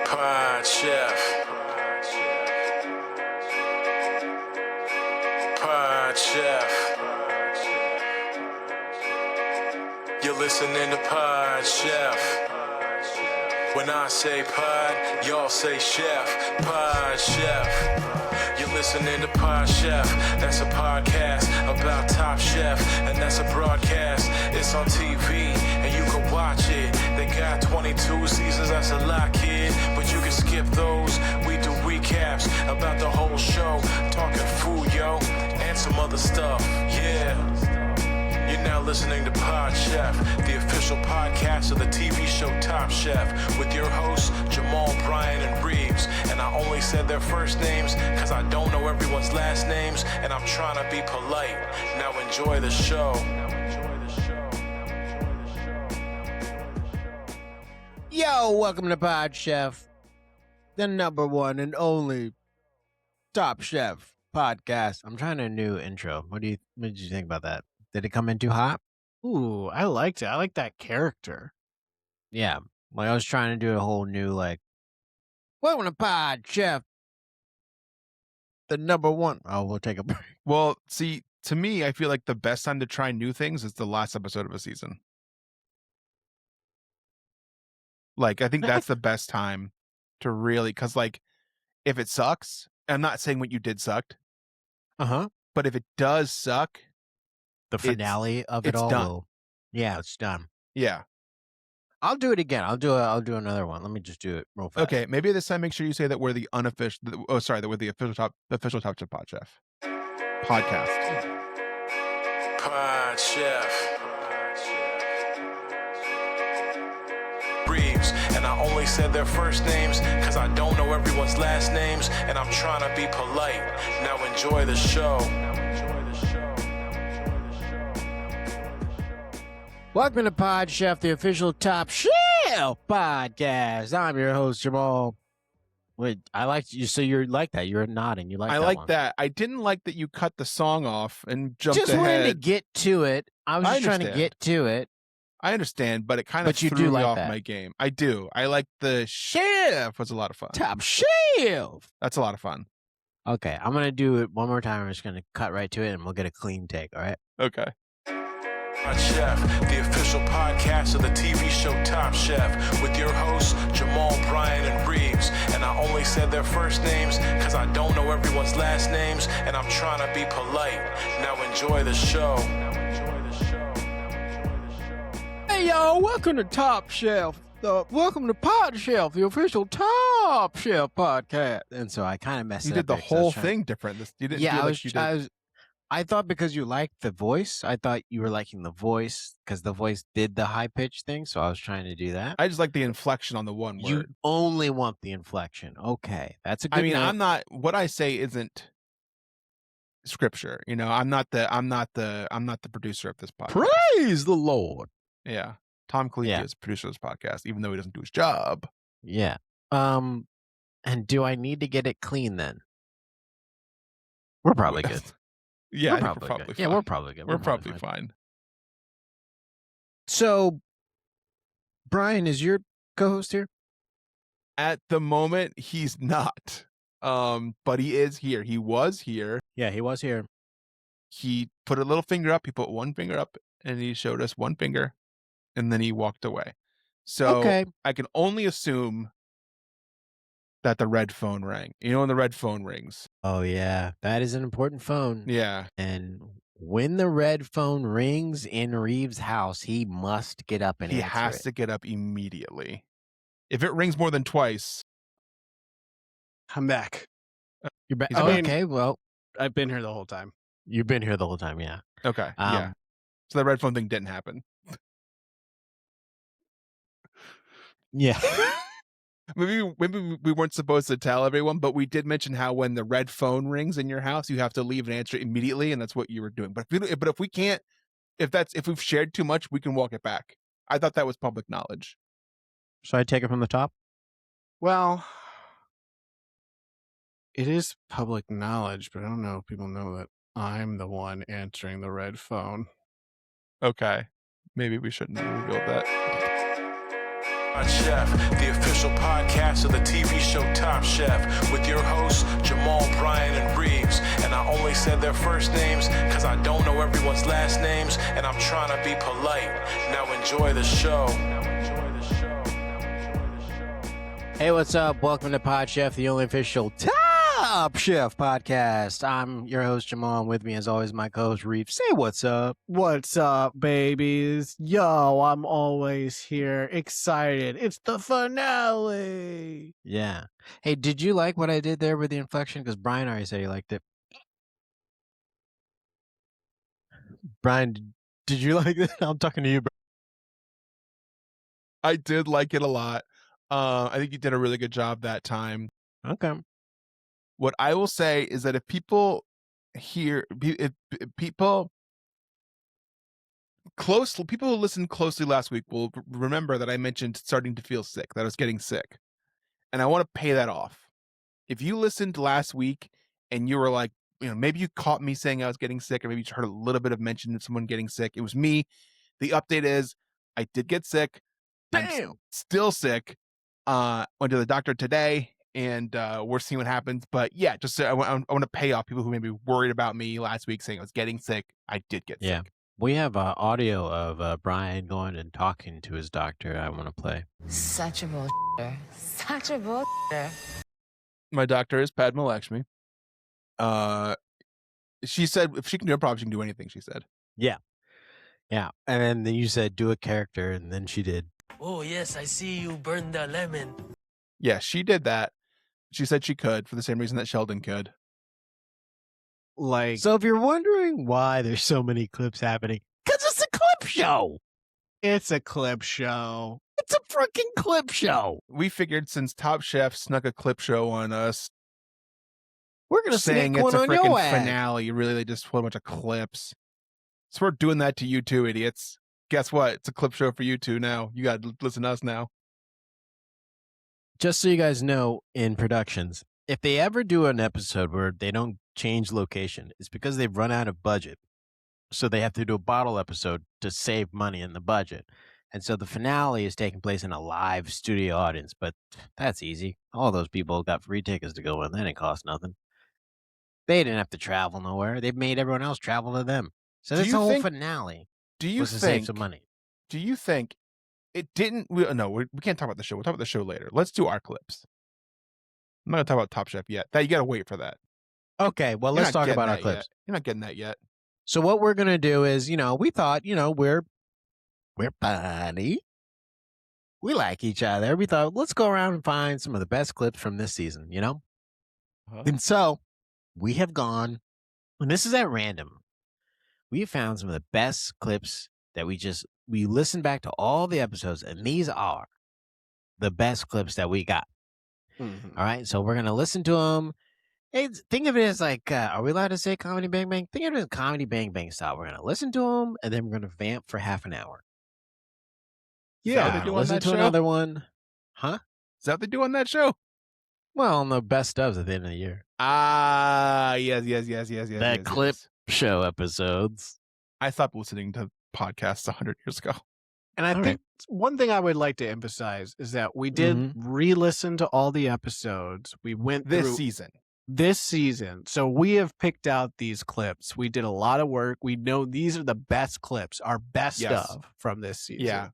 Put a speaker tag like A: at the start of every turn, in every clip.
A: Pod Chef. Pod Chef. You're listening to Pod Chef. When I say pod, y'all say chef. Pod Chef. You're listening to Pod Chef. That's a podcast about Top Chef, and that's a broadcast. It's on TV, and you can watch it. They got 22 seasons, that's a lot, kid. But you can skip those. We do recaps about the whole show, talking food, yo, and some other stuff. Yeah. You're now listening to Pod Chef, the official podcast of the TV show Top Chef, with your hosts, Jamal, Bryan, and Reaves. And I only said their first names because I don't know everyone's last names, and I'm trying to be polite. Now enjoy the show.
B: Yo, welcome to Pod Chef, the number one and only Top Chef podcast. I'm trying a new intro. What did you think about that? Did it come in too hot?
C: Ooh, I liked it. I like that character.
B: Yeah. Like I was trying to do a whole new, like, welcome to Pod Chef, the number one. Oh, we'll take a break.
D: Well, see, to me, I feel like the best time to try new things is the last episode of a season. Like, I think that's the best time to really, because, like, if it sucks, I'm not saying what you did sucked. But if it does suck,
B: the finale of it
D: it's
B: all.
D: done.
B: Yeah, it's done.
D: Yeah.
B: I'll do it again. I'll do another one. Let me just do it real fast.
D: Okay, maybe this time make sure you say that we're the unofficial. That we're the official Top Chef Pod Chef podcast.
A: Pod Chef. Reaves, and I only said their first names because I don't know everyone's last names, and I'm trying to be polite. Now enjoy the show.
B: Welcome to Pod Chef, the official Top Chef podcast. I'm your host, Jamal. Wait, I liked you, so you're like that. You're nodding. You like that.
D: I like
B: one.
D: that. I didn't like that you cut the song off and jumped
B: just
D: ahead.
B: wanted to get to it. I was
D: I
B: just trying to
D: understand.
B: get to it.
D: I understand, but it kind of
B: But you
D: threw
B: do
D: me
B: like
D: off
B: that.
D: my game. I do. I like the chef was a lot of fun.
B: Top Chef.
D: That's a lot of fun.
B: Okay, I'm going to do it one more time. I'm just going to cut right to it, and we'll get a clean take, all right?
D: Okay.
A: Pod Chef, the official podcast of the TV show Top Chef, with your hosts, Jamal, Bryan, and Reaves. And I only said their first names because I don't know everyone's last names, and I'm trying to be polite. Now enjoy the show.
B: Hey, y'all, welcome to Top Shelf. Welcome to Pod Shelf, the official Top Shelf podcast. And so I kind of messed
D: You
B: it
D: did
B: up
D: the
B: there 'cause I
D: whole
B: was trying-
D: thing different. You didn't
B: Yeah,
D: feel
B: I
D: like
B: was,
D: you did.
B: I was. I thought because you liked the voice, I thought you were liking the voice because the voice did the high pitch thing. So I was trying to do that.
D: I just like the inflection on the one
B: You
D: word.
B: only want the inflection. Okay, that's a good.
D: I mean,
B: note.
D: I'm not. What I say isn't scripture. You know, I'm not the producer of this podcast.
B: Praise the Lord.
D: Yeah, Tom Khaleesi
B: Yeah.
D: is the producer of this podcast, even though he doesn't do his job.
B: Yeah. And do I need to get it clean then? We're probably good.
D: Yeah,
B: we're
D: I think
B: probably good.
D: fine.
B: Yeah, we're probably good.
D: We're probably fine.
B: So, Bryan, is your co-host here?
D: At the moment, he's not. But he is here. He was here.
B: Yeah, he was here.
D: He put a little finger up. He put one finger up, and he showed us one finger, and then he walked away. So
B: Okay.
D: I can only assume that the red phone rang. You know when the red phone rings?
B: Oh, yeah. That is an important phone.
D: Yeah.
B: And when the red phone rings in Reaves' house, he must get up and
D: He
B: answer
D: has
B: it.
D: to get up immediately. If it rings more than twice,
C: I'm back.
B: You're back.
D: He's
B: Oh,
D: back.
B: okay, well,
C: I've been here the whole time.
B: you've been here the whole time, yeah.
D: okay. Yeah. So the red phone thing didn't happen.
B: Yeah.
D: Maybe we weren't supposed to tell everyone, but we did mention how when the red phone rings in your house, you have to leave and answer it immediately, and that's what you were doing. But if we can't, if we've shared too much, we can walk it back. I thought that was public knowledge.
B: Should I take it from the top?
C: Well, it is public knowledge, but I don't know if people know that I'm the one answering the red phone.
D: Okay. Maybe we shouldn't have revealed that.
A: Chef, the official podcast of the TV show Top Chef, with your hosts Jamal, Bryan, and Reaves. And I only said their first names because I don't know everyone's last names, and I'm trying to be polite. Now enjoy the show.
B: Hey, what's up? Welcome to Pod Chef, the only official Top Chef podcast. I'm your host, Jamal, and with me, as always, my co-host, Reaves. Say what's up.
C: What's up, babies? Yo, I'm always here, excited. It's the finale.
B: Yeah. Hey, did you like what I did there with the inflection? Because Bryan already said he liked it. Bryan, did you like it? I'm talking to you, bro.
D: I did like it a lot. I think you did a really good job that time.
B: Okay.
D: What I will say is that if people if people who listened closely last week will remember that I mentioned starting to feel sick, that I was getting sick. And I want to pay that off. If you listened last week and you were like, maybe you caught me saying I was getting sick, or maybe you heard a little bit of mention of someone getting sick. It was me. The update is I did get sick.
B: Damn.
D: I'm still sick. Went to the doctor today, and we're seeing what happens. But yeah, just I want to pay off people who may be worried about me last week saying I was getting sick. I did get sick.
B: We have audio of Bryan going and talking to his doctor. I want to play.
E: Such a bullshitter. Such a bullshitter.
D: My doctor is Padma Lakshmi. She said if she can do improv, she can do anything. She said.
B: Yeah. And then you said do a character, and then she did.
F: Oh, yes, I see you burned the lemon.
D: Yeah, she did that. She said she could for the same reason that Sheldon could.
B: So if you're wondering why there's so many clips happening, because it's a clip show.
C: It's a clip show.
B: It's a freaking clip show.
D: We figured since Top Chef snuck a clip show on us,
B: We're going to
D: saying
B: sneak
D: it's
B: one
D: a
B: on your
D: freaking
B: ass.
D: finale, really they just put a bunch of clips. So we're doing that to you two idiots. Guess what? It's a clip show for you two now. You got to listen to us now.
B: Just so you guys know, in productions, if they ever do an episode where they don't change location, it's because they've run out of budget. So they have to do a bottle episode to save money in the budget. And so the finale is taking place in a live studio audience, but that's easy. All those people got free tickets to go in. That didn't cost nothing. They didn't have to travel nowhere. They've made everyone else travel to them. So this whole finale was to save some money.
D: Do you think it didn't? We can't talk about the show. We'll talk about the show later. Let's do our clips. I'm not going to talk about Top Chef yet. You got to wait for that.
B: Okay, well,
D: You're
B: let's
D: not
B: talk
D: getting
B: about our
D: that
B: clips.
D: yet. You're not getting that yet.
B: So what we're going to do is, we thought, we're buddy. We like each other. We thought, let's go around and find some of the best clips from this season,
D: Uh-huh.
B: And so we have gone, and this is at random. We have found some of the best clips that we listened back to all the episodes, and these are the best clips that we got.
C: Mm-hmm.
B: All right, so we're going to listen to them. Hey, think of it as like, are we allowed to say Comedy Bang Bang? Think of it as Comedy Bang Bang style. We're going to listen to them, and then we're going to vamp for half an hour.
D: Is that what they
B: Yeah,
D: do on
B: listen
D: that
B: to
D: show?
B: another one. Huh?
D: Is that what they do on that show?
B: Well, on the best ofs at the end of the year.
D: Yes.
B: That clip show episodes.
D: I stopped listening to podcasts 100 years ago.
C: And I think one thing I would like to emphasize is that we did re-listen to all the episodes. We went through this season. So we have picked out these clips. We did a lot of work. We know these are the best clips, our best of from this season.
D: Yeah.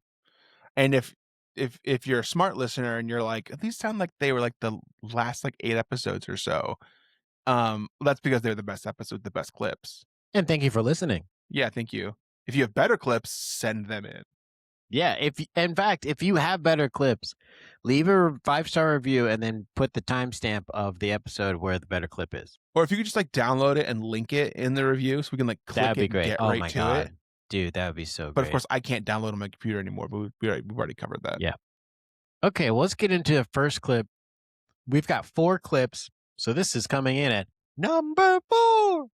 D: And if you're a smart listener and you're like, these sound like they were like the last 8 episodes or so, that's because they're the best episodes, the best clips.
B: And thank you for listening.
D: Yeah, thank you. If you have better clips, send them in.
B: Yeah, if you have better clips, leave a 5-star review and then put the timestamp of the episode where the better clip is.
D: Or if you could just download it and link it in the review so we can click
B: That'd be
D: it
B: great.
D: and get
B: Oh
D: right
B: my
D: to
B: God.
D: it.
B: Dude, that would be so
D: But
B: great.
D: of course, I can't download it on my computer anymore, but we've already covered that.
B: Yeah. Okay, well, let's get into the first clip. We've got 4 clips, so this is coming in at number 4.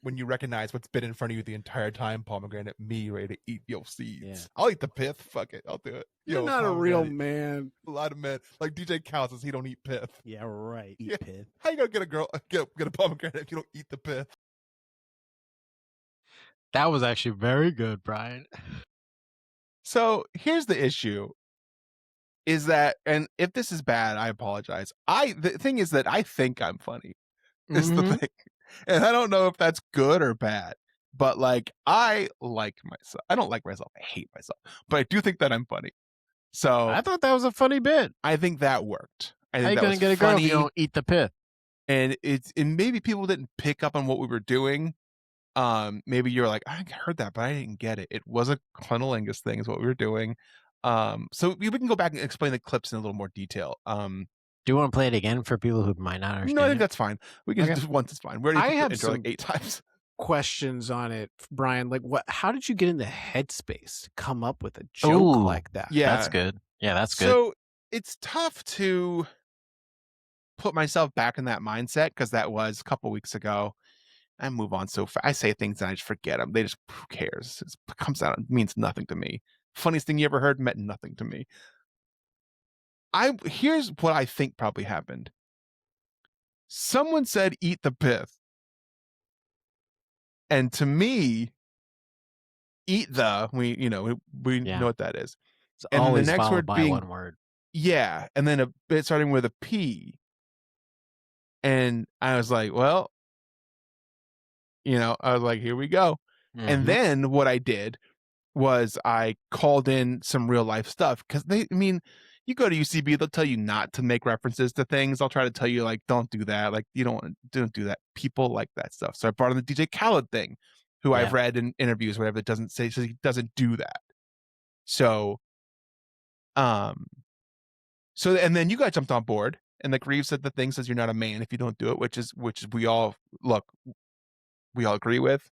D: When you recognize what's been in front of you the entire time, pomegranate, me ready to eat your seeds.
B: Yeah.
D: I'll eat the pith. Fuck it. I'll do it.
C: You're not a real man.
D: A lot of men. Like DJ Khaled says he don't eat pith.
B: Yeah, right.
D: Yeah.
B: Pith.
D: How you gonna get a girl get a pomegranate if you don't eat the pith?
B: That was actually very good, Bryan.
D: So here's the issue. is that, and if this is bad, I apologize. The thing is that I think I'm funny. Is the thing, and I don't know if that's good or bad. But like, I like myself. I don't like myself. I hate myself. But I do think that I'm funny. So
B: I thought that was a funny bit.
D: I think that worked. I
B: How
D: think
B: you
D: that
B: gonna
D: was
B: get a girl if you
D: funny.
B: don't eat the pith?
D: And maybe people didn't pick up on what we were doing. Maybe you're like, I heard that, but I didn't get it. It was a cunnilingus thing is what we were doing. So we can go back and explain the clips in a little more detail.
B: Do you want to play it again for people who might not understand?
D: No, I think that's fine. We can just once it's fine. We already put the intro like 8 times.
C: Questions on it, Bryan. Like, how did you get in the headspace to come up with a joke like that?
D: Yeah,
B: that's good. Yeah, that's good.
D: So it's tough to put myself back in that mindset because that was a couple weeks ago. I move on so fast. I say things and I just forget them. They just, who cares? It comes out. It means nothing to me. Funniest thing you ever heard meant nothing to me. Here's what I think probably happened. Someone said, "Eat the pith," and to me, "Eat the," we know what that is.
B: It's
D: and
B: always
D: the next
B: followed
D: word
B: by
D: being
B: one word.
D: Yeah, and then a bit starting with a P. And I was like, well, I was like, here we go. And then what I did was I called in some real life stuff because you go to UCB, they'll tell you not to make references to things. I'll try to tell you like, don't do that. Like don't do that. People like that stuff. So I brought in the DJ Khaled thing, who I've read in interviews, whatever, that doesn't say, so he doesn't do that. So, and then you guys jumped on board, and like Reaves said, the thing says you're not a man if you don't do it, which is we all agree with.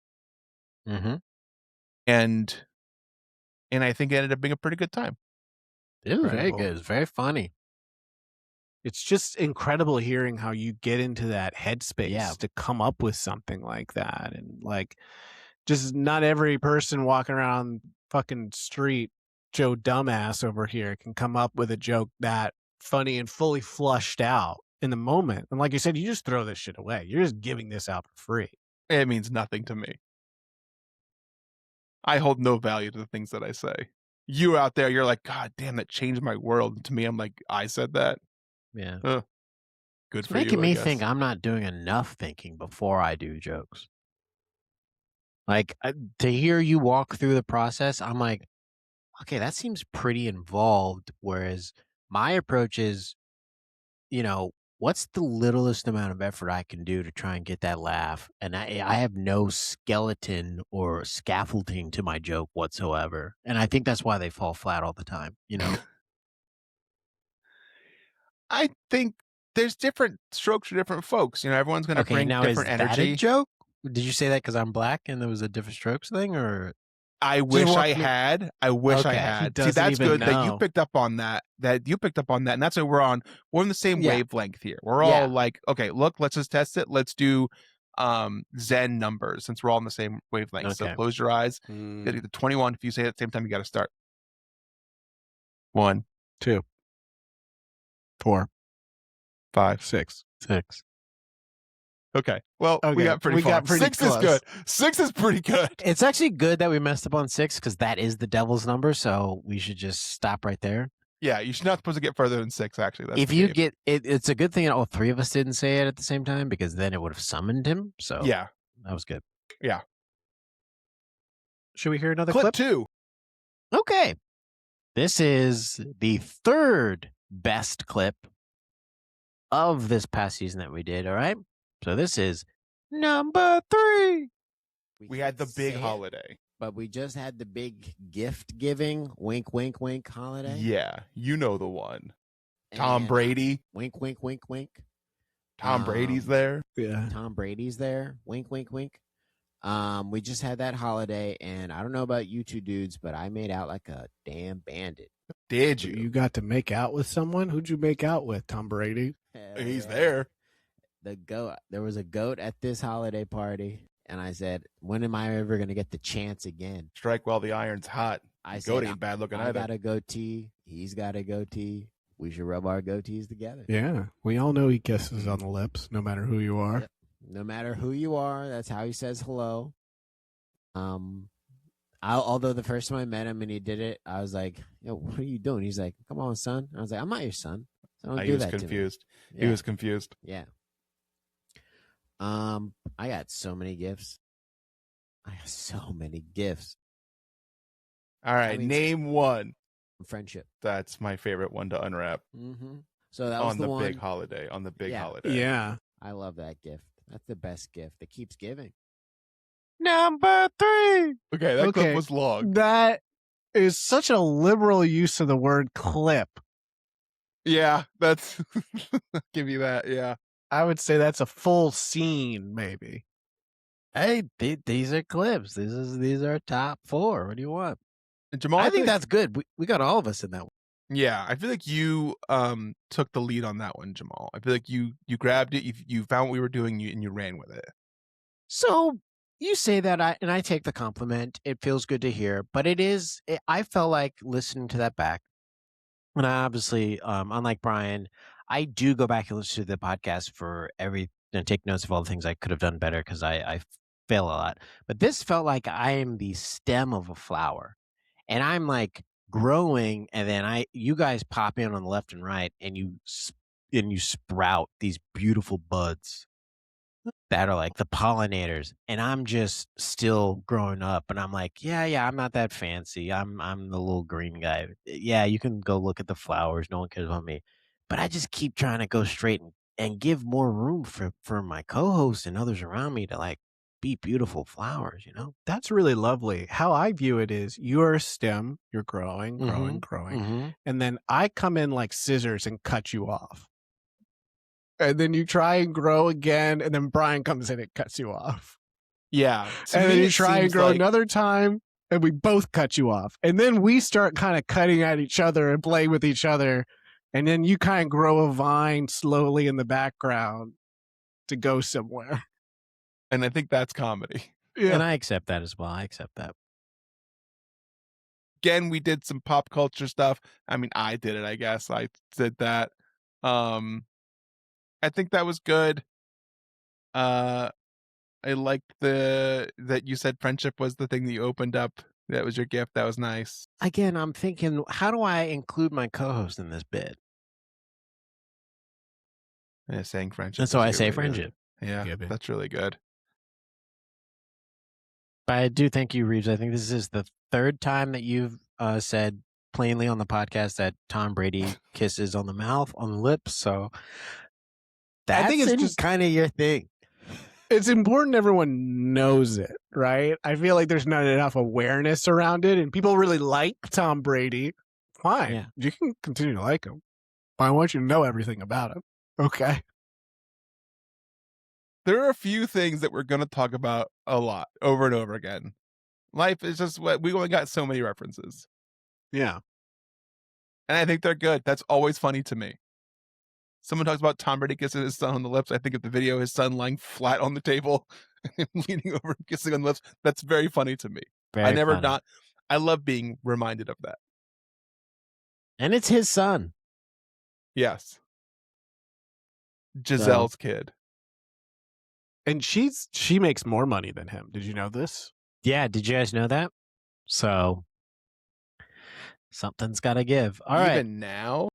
D: And I think it ended up being a pretty good time.
B: It was very good. It was very funny.
C: It's just incredible hearing how you get into that headspace to come up with something like that. And like, just not every person walking around fucking street, Joe Dumbass over here, can come up with a joke that funny and fully flushed out in the moment. And like you said, you just throw this shit away. You're just giving this out for free.
D: It means nothing to me. I hold no value to the things that I say. You out there, you're like, God damn, that changed my world. And to me, I'm like, I said that.
B: Yeah.
D: Good
B: it's
D: for you.
B: Making me think I'm not doing enough thinking before I do jokes. Like to hear you walk through the process, I'm like, okay, that seems pretty involved. Whereas my approach is, what's the littlest amount of effort I can do to try and get that laugh? And I have no skeleton or scaffolding to my joke whatsoever. And I think that's why they fall flat all the time,
D: I think there's different strokes for different folks. Everyone's going to bring different energy.
B: That a joke? Did you say that because I'm black and there was a different strokes thing, or?
D: I wish I had. I wish I had. See, that's good that you picked up on that. And that's why we're on the same wavelength here. We're all like, okay, look, let's just test it. Let's do Zen numbers since we're all on the same wavelength. So close your eyes. You gotta get to 21. If you say it at the same time, you got to start. 1,
C: 2, 4,
D: 5,
C: 6.
D: Okay. Well, we got pretty far. 6
C: close.
D: Is good. 6 is pretty good.
B: It's actually good that we messed up on 6 because that is the devil's number. So we should just stop right there.
D: Yeah, you're not supposed to get further than 6. Actually, that's
B: if you get it, it's a good thing all three of us didn't say it at the same time because then it would have summoned him. So
D: yeah,
B: that was good.
D: Yeah.
C: Should we hear another
D: clip 2?
B: Okay. This is the third best clip of this past season that we did. All right. So this is number 3.
D: We had the big holiday.
B: But we just had the big gift giving, wink, wink, wink holiday.
D: Yeah, you know the one. Tom Brady.
B: Wink, wink, wink, wink.
D: Tom Brady's there.
C: Yeah.
B: Tom Brady's there. Wink, wink, wink. We just had that holiday, and I don't know about you two dudes, but I made out like a damn bandit.
D: Did you?
C: You got to make out with someone? Who'd you make out with? Tom Brady?
D: He's there.
B: The goat. There was a goat at this holiday party. And I said, when am I ever going to get the chance again?
D: Strike while the iron's hot.
B: I
D: said, goat ain't bad looking either.
B: I got a goatee. He's got a goatee. We should rub our goatees together.
C: Yeah. We all know he kisses on the lips, no matter who you are.
B: Yep. No matter who you are, that's how he says hello. I'm Although the first time I met him and he did it, I was like, "Yo, what are you doing?" He's like, "Come on, son." I was like, "I'm not your son. So don't
D: He
B: do
D: was
B: that
D: confused.
B: to me."
D: He
B: Yeah,
D: was confused.
B: yeah. I got so many gifts. I got so many gifts.
D: All right, name one.
B: Friendship.
D: That's my favorite one to unwrap.
B: Mm-hmm. So that was
D: on
B: the one.
D: big holiday. On the big
B: Yeah.
D: holiday.
C: Yeah.
B: I love that gift. That's the best gift. It keeps giving.
C: Number 3.
D: Okay, that clip was long.
C: That is such a liberal use of the word clip.
D: Yeah, that's I'll give you that. Yeah.
C: I would say that's a full scene, maybe.
B: Hey, these are clips. These are top 4. What do you want?
D: And Jamal,
B: I think that's good. We got all of us in that one.
D: Yeah, I feel like you took the lead on that one, Jamal. I feel like you grabbed it, you found what we were doing, and you ran with it.
B: So you say that, I take the compliment. It feels good to hear, but I felt like listening to that back. And I obviously, unlike Bryan, I do go back and listen to the podcast for take notes of all the things I could have done better because I fail a lot. But this felt like I am the stem of a flower, and I'm like growing, and then you guys pop in on the left and right, and you sprout these beautiful buds that are like the pollinators, and I'm just still growing up, and I'm like, yeah, I'm not that fancy. I'm the little green guy. Yeah, you can go look at the flowers. No one cares about me. But I just keep trying to go straight and give more room for my co-hosts and others around me to like be beautiful flowers, you know?
C: That's really lovely. How I view it is you're a stem, you're growing, growing.
B: Mm-hmm.
C: And then I come in like scissors and cut you off. And then you try and grow again, and then Bryan comes in and cuts you off.
D: Yeah.
C: And then you try and grow another time, and we both cut you off. And then we start kind of cutting at each other and playing with each other. And then you kind of grow a vine slowly in the background to go somewhere.
D: And I think that's comedy.
B: Yeah. And I accept that as well. I accept that.
D: Again, we did some pop culture stuff. I mean, I did it, I guess. I did that. I think that was good. I liked that you said friendship was the thing that you opened up. That was your gift. That was nice.
B: Again, I'm thinking, how do I include my co-host in this bit?
D: Yeah, saying friendship.
B: And so I say
D: really
B: friendship.
D: Good. Yeah, that's really good.
B: But I do thank you, Reaves. I think this is the 3rd time that you've said plainly on the podcast that Tom Brady kisses on the mouth, on the lips. So that's
C: I think it's just
B: kind of your thing.
C: It's important everyone knows it, right? I feel like there's not enough awareness around it, and people really like Tom Brady. Fine.
B: Yeah.
C: You can continue to like him. I want you to know everything about him. Okay.
D: There are a few things that we're going to talk about a lot over and over again. Life is just what we only got so many references.
C: Yeah.
D: And I think they're good. That's always funny to me. Someone talks about Tom Brady kissing his son on the lips. I think of the video, his son lying flat on the table and leaning over and kissing on the lips. That's very funny to me. I love being reminded of that.
B: And it's his son.
D: Yes. Giselle's kid.
C: And she makes more money than him. Did you know this?
B: Yeah, did you guys know that? So something's got to give. All right.
D: Even now?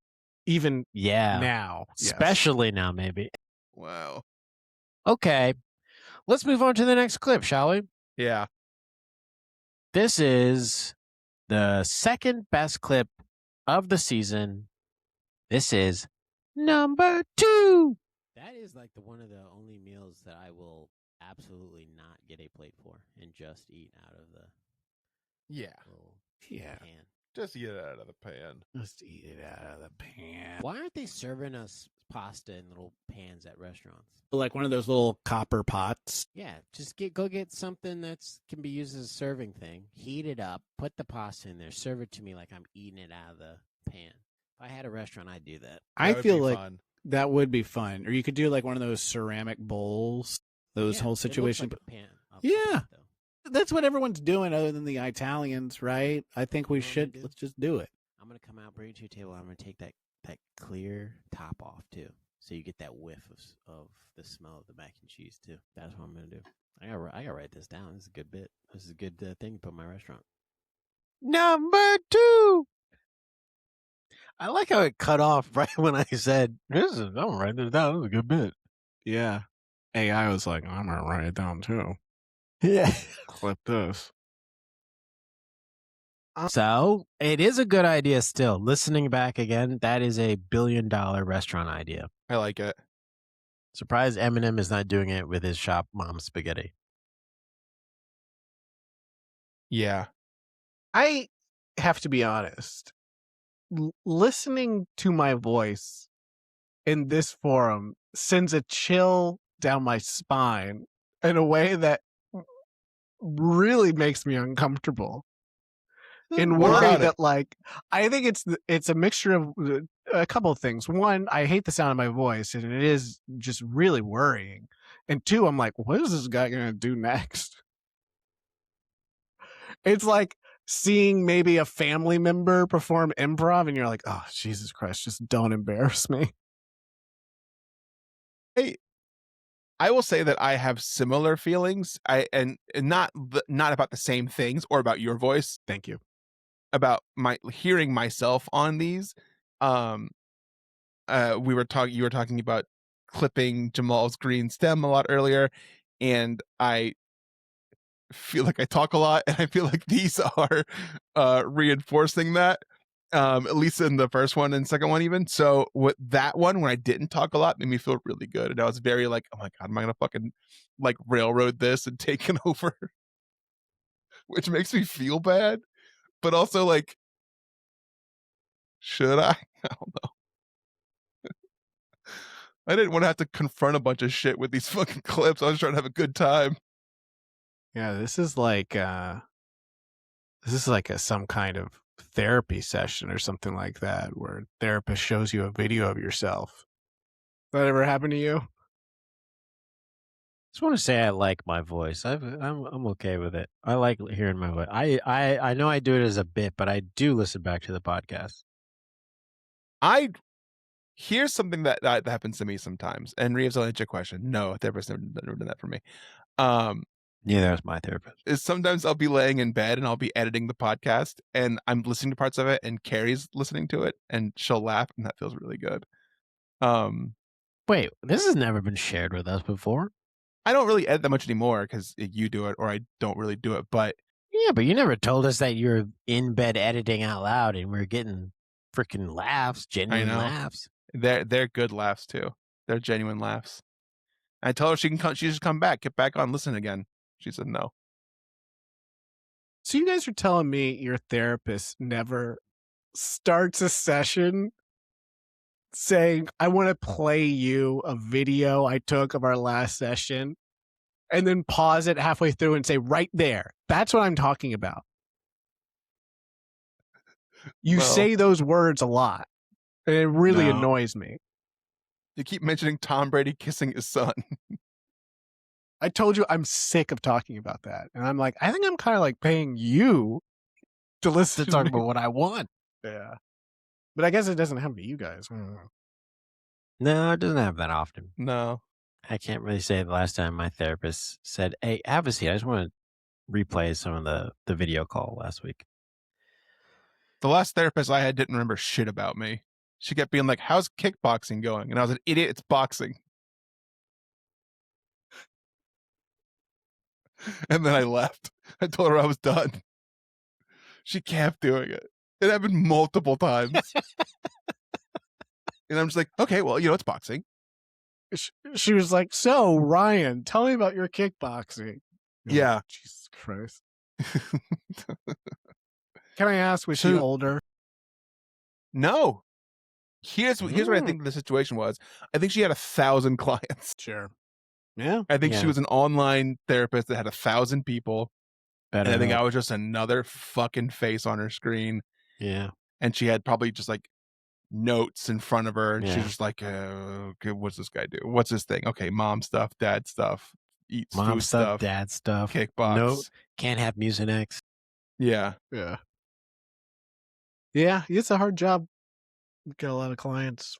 C: Even
B: now. Especially now, maybe.
D: Wow.
B: Okay. Let's move on to the next clip, shall we?
D: Yeah.
B: This is the 2nd best clip of the season. This is number 2. That is like one of the only meals that I will absolutely not get a plate for and just eat out of the pan.
D: Just eat it out of the pan.
C: Just eat it out of the pan.
B: Why aren't they serving us pasta in little pans at restaurants?
C: Like one of those little copper pots.
B: Yeah, just go get something that's can be used as a serving thing. Heat it up, put the pasta in there, serve it to me like I'm eating it out of the pan. If I had a restaurant, I'd do that.
C: I feel like that would be fun. Or you could do like one of those ceramic bowls. Those whole situation.
B: Like a pan
C: yeah. That's what everyone's doing other than the Italians, right? I think we should. Let's just do it.
B: I'm going to come out, bring it to your table. I'm going to take that clear top off, too. So you get that whiff of the smell of the mac and cheese, too. That's what I'm going to do. I got to write this down. This is a good bit. This is a good thing to put in my restaurant. Number 2. I like how it cut off right when I said, I'm going to write this down. This is a good bit.
C: Yeah. AI was like, I'm going to write it down too.
B: Yeah.
C: Clip this.
B: So it is a good idea still. Listening back again, that is a $1 billion restaurant idea.
D: I like it.
B: Surprised Eminem is not doing it with his shop Mom Spaghetti.
D: Yeah.
C: I have to be honest. Listening to my voice in this forum sends a chill down my spine in a way that really makes me uncomfortable. In worry that, like, I think it's a mixture of a couple of things. One, I hate the sound of my voice, and it is just really worrying. And two, I'm like, what is this guy gonna do next? It's like seeing maybe a family member perform improv, and you're like, oh, Jesus Christ, just don't embarrass me.
D: Hey, I will say that I have similar feelings. And not about the same things or about your voice.
C: Thank you.
D: About my hearing myself on these. You were talking about clipping Jamal's green stem a lot earlier, and I feel like I talk a lot, and I feel like these are reinforcing that. At least in the first one and second one, even. So with that one, when I didn't talk a lot, made me feel really good. And I was very like, oh my God, am I gonna fucking like railroad this and take it over? Which makes me feel bad. But also like, should I? I don't know. I didn't want to have to confront a bunch of shit with these fucking clips. I was trying to have a good time.
C: Yeah, this is like some kind of therapy session or something like that, where a therapist shows you a video of yourself. That ever happened to you?
B: Just want to say I like my voice. I'm okay with it. I like hearing my voice. I know I do it as a bit, but I do listen back to the podcast.
D: Here's something that happens to me sometimes. And Reaves, I'll answer your question. No, a therapist never done that for me.
B: Neither was my therapist.
D: Is sometimes I'll be laying in bed and I'll be editing the podcast and I'm listening to parts of it and Carrie's listening to it and she'll laugh and that feels really good.
B: Wait, this has never been shared with us before.
D: I don't really edit that much anymore because you do it or I don't really do it. But
B: yeah, but you never told us that you're in bed editing out loud and we're getting freaking laughs, genuine laughs.
D: They're good laughs too. They're genuine laughs. I told her she should come back, get back on, listen again. She said no.
C: So you guys are telling me your therapist never starts a session saying, I want to play you a video I took of our last session, and then pause it halfway through and say, right there. That's what I'm talking about. You say those words a lot, and it really annoys me.
D: You keep mentioning Tom Brady kissing his son.
C: I told you I'm sick of talking about that. And I'm like, I think I'm kind of like paying you to listen
B: to talk about what I want.
C: Yeah. But I guess it doesn't happen to you guys.
B: No, it doesn't happen that often.
D: No.
B: I can't really say the last time my therapist said, hey, have a seat. I just want to replay some of the video call last week.
D: The last therapist I had didn't remember shit about me. She kept being like, how's kickboxing going? And I was an idiot. It's boxing. And then I left. I told her I was done. She kept doing it. It happened multiple times. And I'm just like, okay, well, it's boxing.
C: She was like, so, Ryan, tell me about your kickboxing.
D: Yeah.
C: Oh, Jesus Christ. Can I ask, was she older?
D: No. Here's what I think the situation was. I think she had 1,000 clients.
C: Sure. Yeah.
D: I think she was an online therapist that had 1,000 people. And I think I was just another fucking face on her screen.
B: Yeah.
D: And she had probably just like notes in front of her. And she's just like, okay, what's this guy do? What's this thing? Okay, mom stuff, dad stuff, eats
B: mom
D: food stuff,
B: dad stuff,
D: kickbox.
B: No, can't have Mucinex.
D: Yeah.
C: Yeah. Yeah, it's a hard job. Got a lot of clients.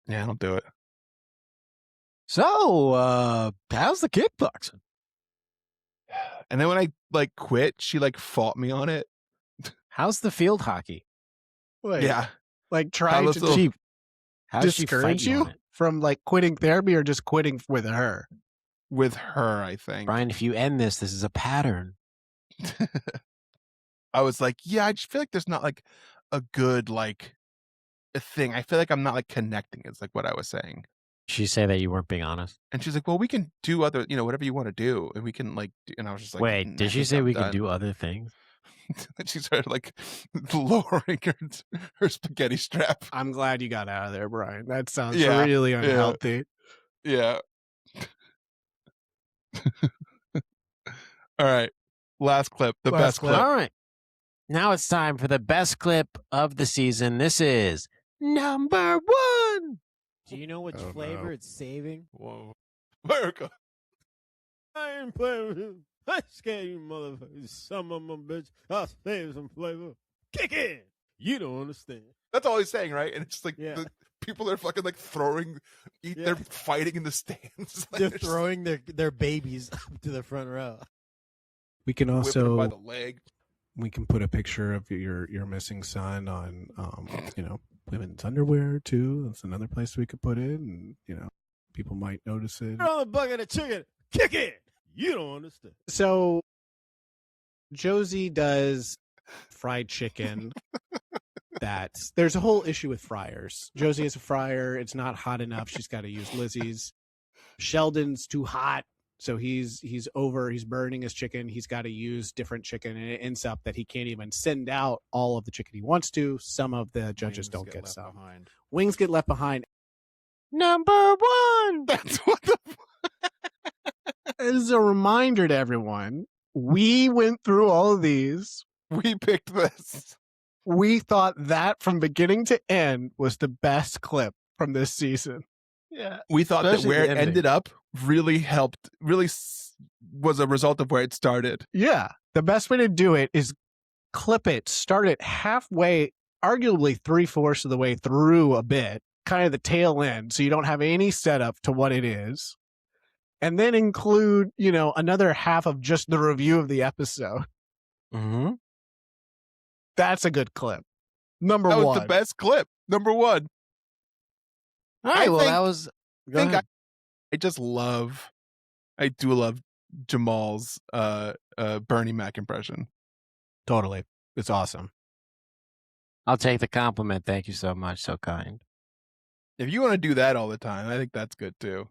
D: Yeah, I don't do it.
B: So, how's the kickboxing?
D: And then when I like quit, she like fought me on it.
B: How's the field hockey?
C: Wait,
D: Yeah.
C: like trying
D: How
C: to
D: little-
B: She, how's she
C: discourage
B: fighting on
C: you
B: it?
C: from like quitting therapy or just quitting with her?
D: With her, I think.
B: Brian, if you end this is a pattern.
D: I was like, yeah, I just feel like there's not like a good like a thing. I feel like I'm not like connecting. It's like what I was saying.
B: She say that you weren't being honest.
D: And she's like, well, we can do other, whatever you want to do, and we can like. And I was just like,
B: Wait,
D: I
B: did she
D: think
B: say
D: I'm
B: we
D: done.
B: can do other things?
D: And she started like lowering her spaghetti strap.
C: I'm glad you got out of there, Brian. That sounds
D: Yeah,
C: really
D: yeah.
C: unhealthy.
D: Yeah. All right. Last clip. The
C: Last
D: best
C: clip.
D: clip.
B: All right. Now it's time for the best clip of the season. This is number 1. Do you know which
C: Oh,
B: flavor
C: no.
B: it's saving?
D: Whoa. America.
B: I ain't playing with you. I scared you motherfuckers. Some of my bitch. I'll save some flavor. Kick in. You don't understand.
D: That's all he's saying, right? And it's just like
B: Yeah.
D: the people are fucking like throwing,
B: Yeah.
D: they're fighting in the stands. Like,
B: They're
D: just
B: throwing their babies up to the front row.
C: We can
D: whipping them by
C: also
D: the leg.
C: we can put a picture of your missing son on women's underwear too. That's another place we could put it, and people might notice it.
B: On the bucket of chicken. Kick it. You don't understand.
C: So Josie does fried chicken. There's a whole issue with fryers. Josie is a fryer. It's not hot enough. She's got to use Lizzie's. Sheldon's too hot. So he's burning his chicken. He's got to use different chicken, and it ends up that he can't even send out all of the chicken he wants to. Some of the judges don't get some. Wings get left behind.
B: Number 1.
D: That's what the
C: As a reminder to everyone, we went through all of these.
D: we picked this.
C: We thought that from beginning to end was the best clip from this season.
B: Yeah.
D: We thought that
B: Especially
D: where
B: the
D: it
B: ending.
D: ended up really helped, was a result of where it started.
C: Yeah. The best way to do it is clip it, start it halfway, arguably 3/4 of the way through a bit, kind of the tail end, so you don't have any setup to what it is. And then include, another half of just the review of the episode.
B: Mm-hmm.
C: That's a good clip. Number
D: That was
C: one.
D: the best clip. Number 1.
B: All right,
D: I
B: well,
D: think-
B: that was... Go
D: think
B: ahead.
D: I do love Jamal's Bernie Mac impression.
C: Totally. It's awesome.
B: I'll take the compliment. Thank you so much. So kind.
D: If you want to do that all the time, I think that's good too.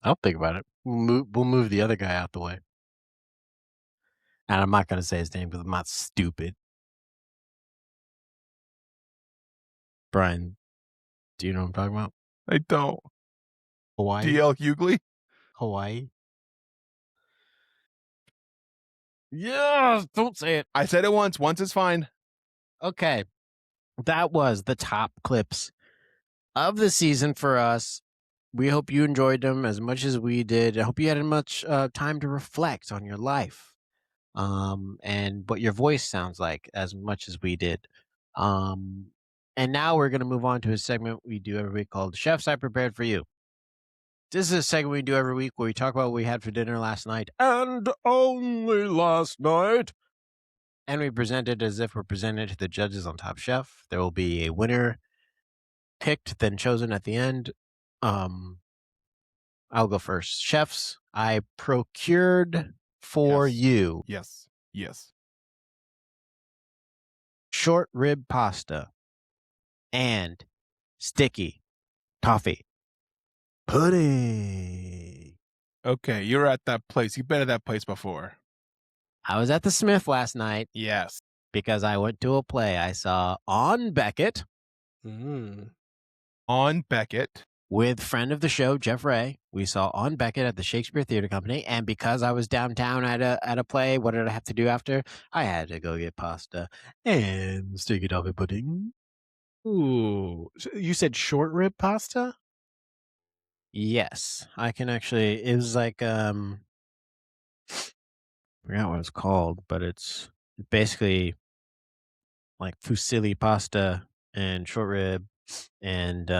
B: I'll think about it. We'll move the other guy out the way. And I'm not going to say his name because I'm not stupid. Brian, do you know what I'm talking about?
D: I don't.
B: Hawaii?
D: DL Hughley?
B: Hawaii? Yeah, don't say it.
D: I said it once. Once is fine.
B: Okay. That was the top clips of the season for us. We hope you enjoyed them as much as we did. I hope you had much time to reflect on your life and what your voice sounds like as much as we did. And now we're going to move on to a segment we do every week called Chefs I Prepared for You. This is a segment we do every week where we talk about what we had for dinner last night and only last night. And we present it as if we're presenting it to the judges on Top Chef. There will be a winner picked, then chosen at the end. I'll go first. Chefs, I procured for
D: Yes.
B: you
D: Yes.
B: short rib pasta and sticky toffee pudding.
D: Okay, you're at that place. You've been at that place before.
B: I was at the Smith last night
D: Yes.
B: because I went to a play I saw on Beckett
D: On Beckett.
B: with friend of the show, Jeff Ray. We saw on Beckett at the Shakespeare Theater Company. And because I was downtown at a play, what did I have to do after? I had to go get pasta and sticky toffee pudding.
C: Ooh. So you said short rib pasta?
B: Yes, I can actually. It was like I forgot what it's called, but it's basically like fusilli pasta and short rib and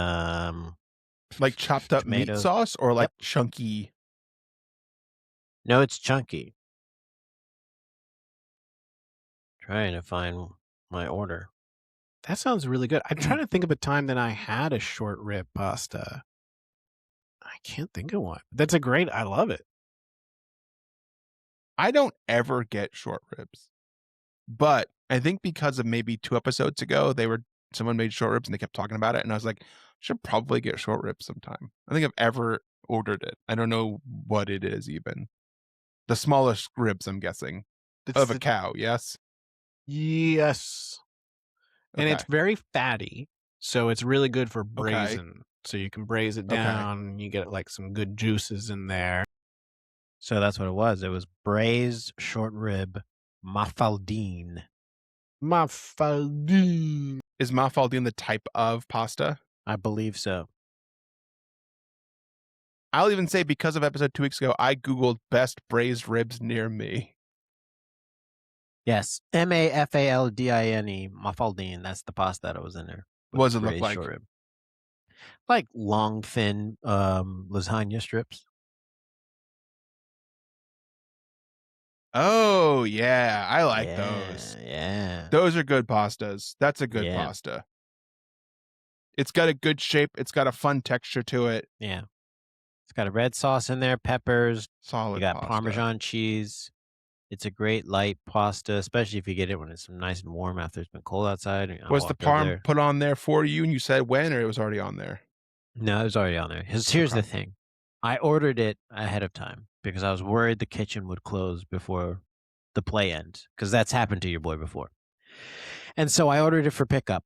D: Like chopped up meat
B: Tomatoes.
D: sauce or like
B: Yep.
D: chunky.
B: no, it's chunky. trying to find my order.
C: That sounds really good. I'm trying to think of a time that I had a short rib pasta. I can't think of one. That's a great. I love it.
D: I don't ever get short ribs, but I think because of maybe 2 episodes ago, someone made short ribs and they kept talking about it, and I was like, should probably get short ribs sometime. I think I've ever ordered it. I don't know what it is even. The smallest ribs, I'm guessing, of a cow. Yes.
C: Yes. And it's very fatty, so it's really good for braising. So you can braise it down, and you get like some good juices in there.
B: So that's what it was. It was braised short rib mafaldine.
C: Mafaldine.
D: Is mafaldine the type of pasta?
B: I believe so.
D: I'll even say because of episode 2 weeks ago, I Googled best braised ribs near me.
B: Yes. Mafaldine, mafaldine. That's the pasta that was in there.
D: What does it look like?
B: Short rib. Like long, thin lasagna strips.
D: Oh, yeah. I like those.
B: Yeah.
D: Those are good pastas. That's a good pasta. It's got a good shape. It's got a fun texture to it.
B: Yeah. It's got a red sauce in there, peppers.
D: Solid.
B: You got
D: pasta.
B: Parmesan cheese. It's a great light pasta, especially if you get it when it's nice and warm after it's been cold outside.
D: Was the parm put on there for you and you said when, or it was already on there?
B: No, it was already on there. Here's the thing. I ordered it ahead of time because I was worried the kitchen would close before the play ends, because that's happened to your boy before. And so I ordered it for pickup.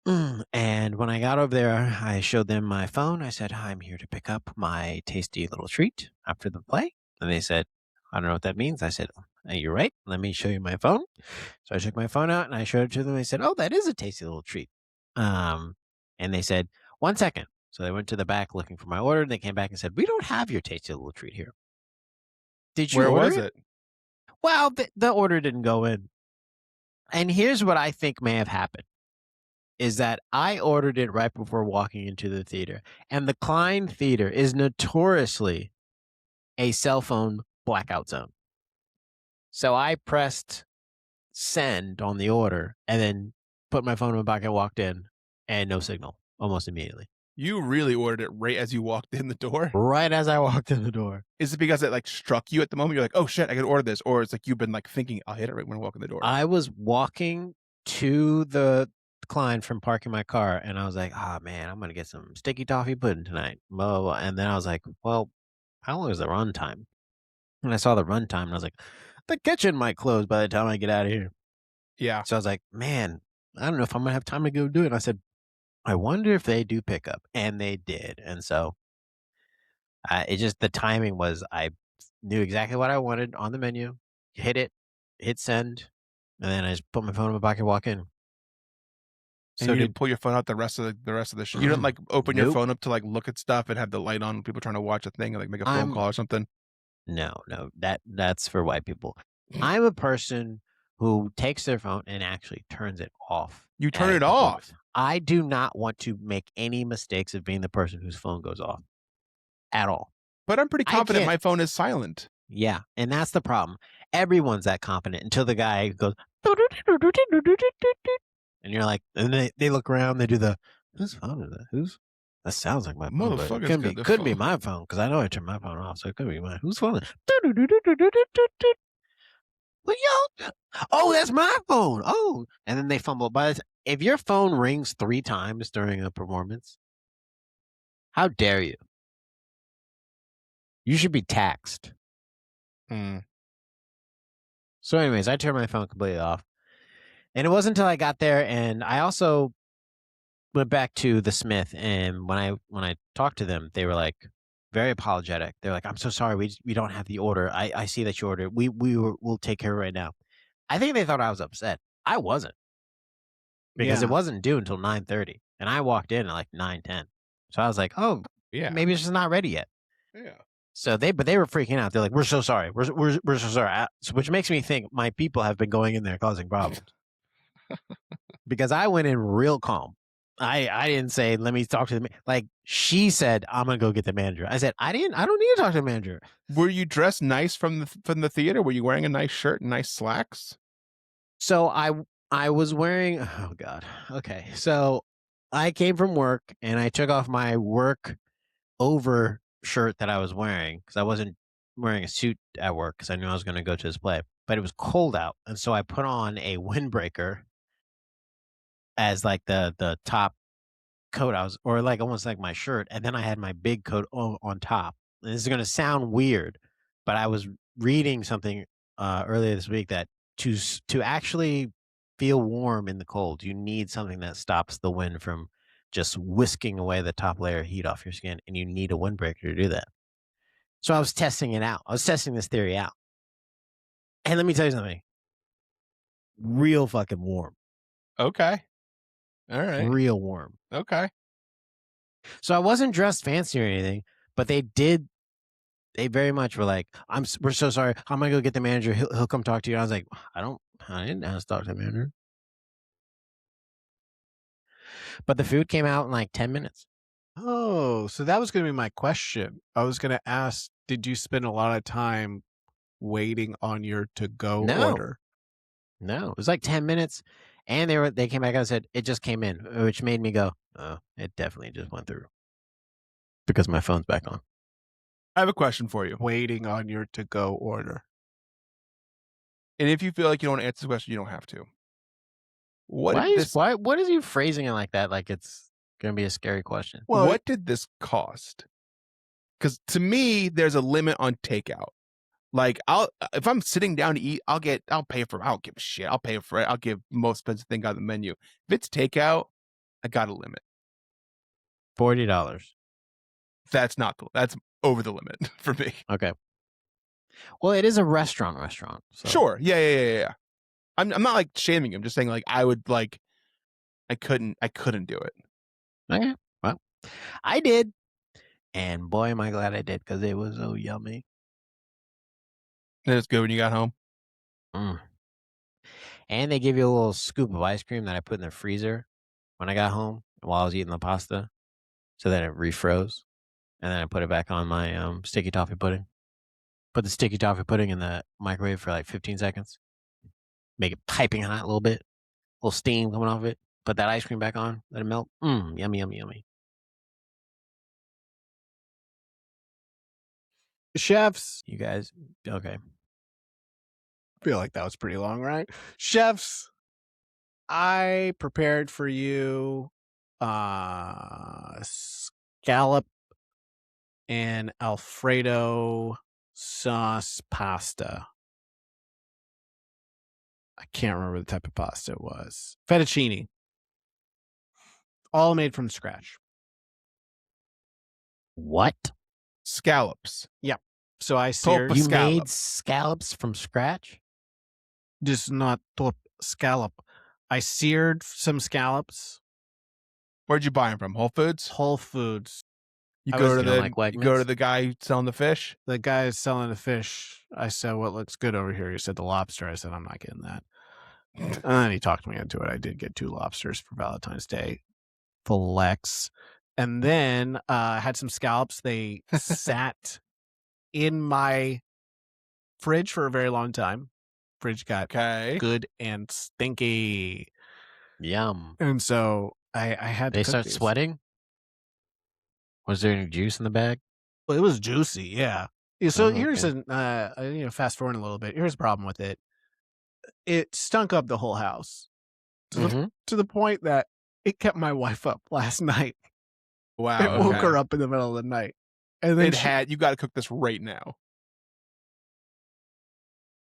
B: And when I got over there, I showed them my phone. I said, I'm here to pick up my tasty little treat after the play. And they said, I don't know what that means. I said, you're right. Let me show you my phone. So I took my phone out and I showed it to them. They said, oh, that is a tasty little treat. And they said, 1 second. So they went to the back looking for my order. They came back and said, we don't have your tasty little treat here. Did you order
D: Where was it?
B: Well, the order didn't go in. And here's what I think may have happened. Is that I ordered it right before walking into the theater. And the Klein Theater is notoriously a cell phone blackout zone. So I pressed send on the order and then put my phone in my pocket, walked in, and no signal almost immediately.
D: You really ordered it right as you walked in the door?
B: Right as I walked in the door.
D: Is it because it like struck you at the moment? You're like, oh shit, I could order this. Or it's like you've been like thinking, I'll hit it right when I walk in the door.
B: I was walking to the Klein from parking my car, and I was like, oh man, I'm going to get some sticky toffee pudding tonight. Blah, blah, blah. And then I was like, well, how long is the run time? And I saw the run time, and I was like, the kitchen might close by the time I get out of here.
D: Yeah.
B: So I was like, man, I don't know if I'm going to have time to go do it. And I said, I wonder if they do pick up. And they did. And so it just, the timing was, I knew exactly what I wanted on the menu, hit send, and then I just put my phone in my pocket, walk in.
D: And so you didn't pull your phone out the rest of the show. You didn't like open your phone up to like look at stuff and have the light on when people trying to watch a thing and like make a phone call or something.
B: No, that's for white people. I'm a person who takes their phone and actually turns it off.
D: You turn it off.
B: I do not want to make any mistakes of being the person whose phone goes off at all.
D: But I'm pretty confident my phone is silent.
B: Yeah, and that's the problem. Everyone's that confident until the guy goes, and you're like, and they look around, they do the, whose phone is that? That sounds like my phone. It could be my phone, because I know I turned my phone off, so it could be mine. Whose phone is it? Well, oh, that's my phone. Oh, and then they fumble. If your phone rings 3 times during a performance, how dare you? You should be taxed. So anyways, I turned my phone completely off. And it wasn't until I got there, and I also went back to the Smith, and when I talked to them, they were like very apologetic. They're like, I'm so sorry, we don't have the order. I see that you ordered. We'll take care of it right now. I think they thought I was upset. I wasn't. Because it wasn't due until 9:30. And I walked in at like 9:10. So I was like, oh, yeah, maybe it's just not ready yet.
D: Yeah.
B: So they were freaking out. They're like, we're so sorry. We're so sorry. Which makes me think my people have been going in there causing problems. Because I went in real calm. I didn't say, let me talk to the like she said, I'm gonna go get the manager. I said, I don't need to talk to the manager.
D: Were you dressed nice from the theater? Were you wearing a nice shirt and nice slacks?
B: So I was wearing, oh God. Okay. So I came from work and I took off my work over shirt that I was wearing because I wasn't wearing a suit at work because I knew I was going to go to this play, but it was cold out. And so I put on a windbreaker as like the top coat I was, or like almost like my shirt. And then I had my big coat on top. And this is going to sound weird, but I was reading something earlier this week that to actually feel warm in the cold, you need something that stops the wind from just whisking away the top layer of heat off your skin, and you need a windbreaker to do that. So I was testing it out. I was testing this theory out. And let me tell you something. Real fucking warm.
D: Okay. All right.
B: Real warm.
D: Okay.
B: So I wasn't dressed fancy or anything, but they very much were like, we're so sorry. I'm gonna go get the manager. He'll come talk to you. I was like, I didn't ask to talk to the manager. But the food came out in like 10 minutes.
C: Oh, so that was going to be my question. I was going to ask, did you spend a lot of time waiting on your to-go order?
B: No, it was like 10 minutes. And they came back and said, it just came in, which made me go, oh, it definitely just went through. Because my phone's back on.
D: I have a question for you.
C: Waiting on your to-go order.
D: And if you feel like you don't want to answer the question, you don't have to. What
B: is you phrasing it like that? Like it's going to be a scary question.
D: Well, what did this cost? Because to me, there's a limit on takeout. Like if I'm sitting down to eat, I'll pay for it. I don't give a shit. I'll pay for it. I'll give most expensive thing on the menu. If it's takeout, I got a limit.
B: $40.
D: That's over the limit for me.
B: Okay. Well, it is a restaurant. So.
D: Sure. Yeah. I'm not like shaming him. Just saying like I would like I couldn't do it.
B: Okay. Well, I did. And boy, am I glad I did because it was so yummy.
D: And it was good when you got home.
B: And they give you a little scoop of ice cream that I put in the freezer when I got home while I was eating the pasta. So that it refroze. And then I put it back on my sticky toffee pudding. Put the sticky toffee pudding in the microwave for like 15 seconds. Make it piping hot a little bit. A little steam coming off it. Put that ice cream back on. Let it melt. Yummy.
C: Chefs.
B: You guys, okay.
C: I feel like that was pretty long, right? Chefs, I prepared for you scallop and Alfredo sauce pasta. I can't remember the type of pasta it was. Fettuccine. All made from scratch.
B: What?
D: Scallops.
C: Yep. So I seared.
B: You made scallops from scratch?
C: Just not top scallop. I seared some scallops.
D: Where'd you buy them from? Whole Foods?
C: Whole Foods.
D: You go to the guy selling the fish?
C: The guy is selling the fish. I said, what looks good over here? He said the lobster. I said, I'm not getting that. And then he talked me into it. I did get 2 lobsters for Valentine's Day. Flex. And then I had some scallops. They sat in my fridge for a very long time. Fridge got good and stinky.
B: Yum.
C: And so I had
B: to start sweating? Was there any juice in the bag?
C: Well, it was juicy, yeah. So here's fast forward a little bit. Here's the problem with it. It stunk up the whole house to the point that it kept my wife up last night.
D: Wow.
C: It woke her up in the middle of the night. And then
D: you got to cook this right now.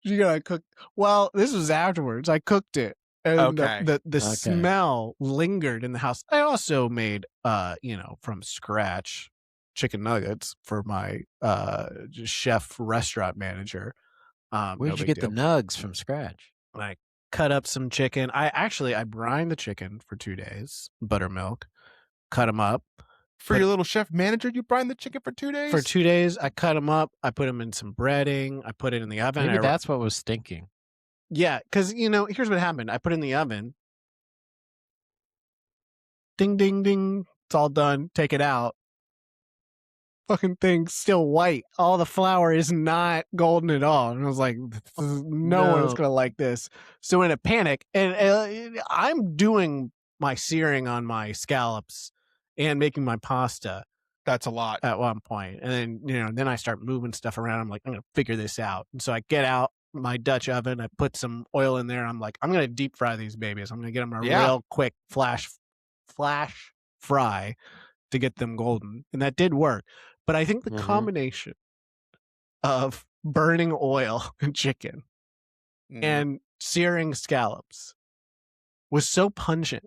C: She got to cook. Well, this was afterwards. I cooked it. And the smell lingered in the house. I also made, from scratch chicken nuggets for my chef restaurant manager.
B: Where'd you get the nugs from scratch?
C: I cut up some chicken. I brined the chicken for 2 days, buttermilk, cut them up.
D: For your little chef manager, you brined the chicken for 2 days?
C: For 2 days, I cut them up. I put them in some breading. I put it in the oven.
B: Maybe that's what was stinking.
C: Yeah, because, here's what happened. I put it in the oven. Ding, ding, ding. It's all done. Take it out. fucking thing's still white. All the flour is not golden at all. And I was like, no one's going to like this. So in a panic, and I'm doing my searing on my scallops and making my pasta.
D: That's a lot.
C: At one point. And then, then I start moving stuff around. I'm like, I'm going to figure this out. And so I get out my Dutch oven. I put some oil in there. I'm like, I'm going to deep fry these babies. I'm going to get them a real quick flash fry to get them golden. And that did work. But I think the combination of burning oil and chicken and searing scallops was so pungent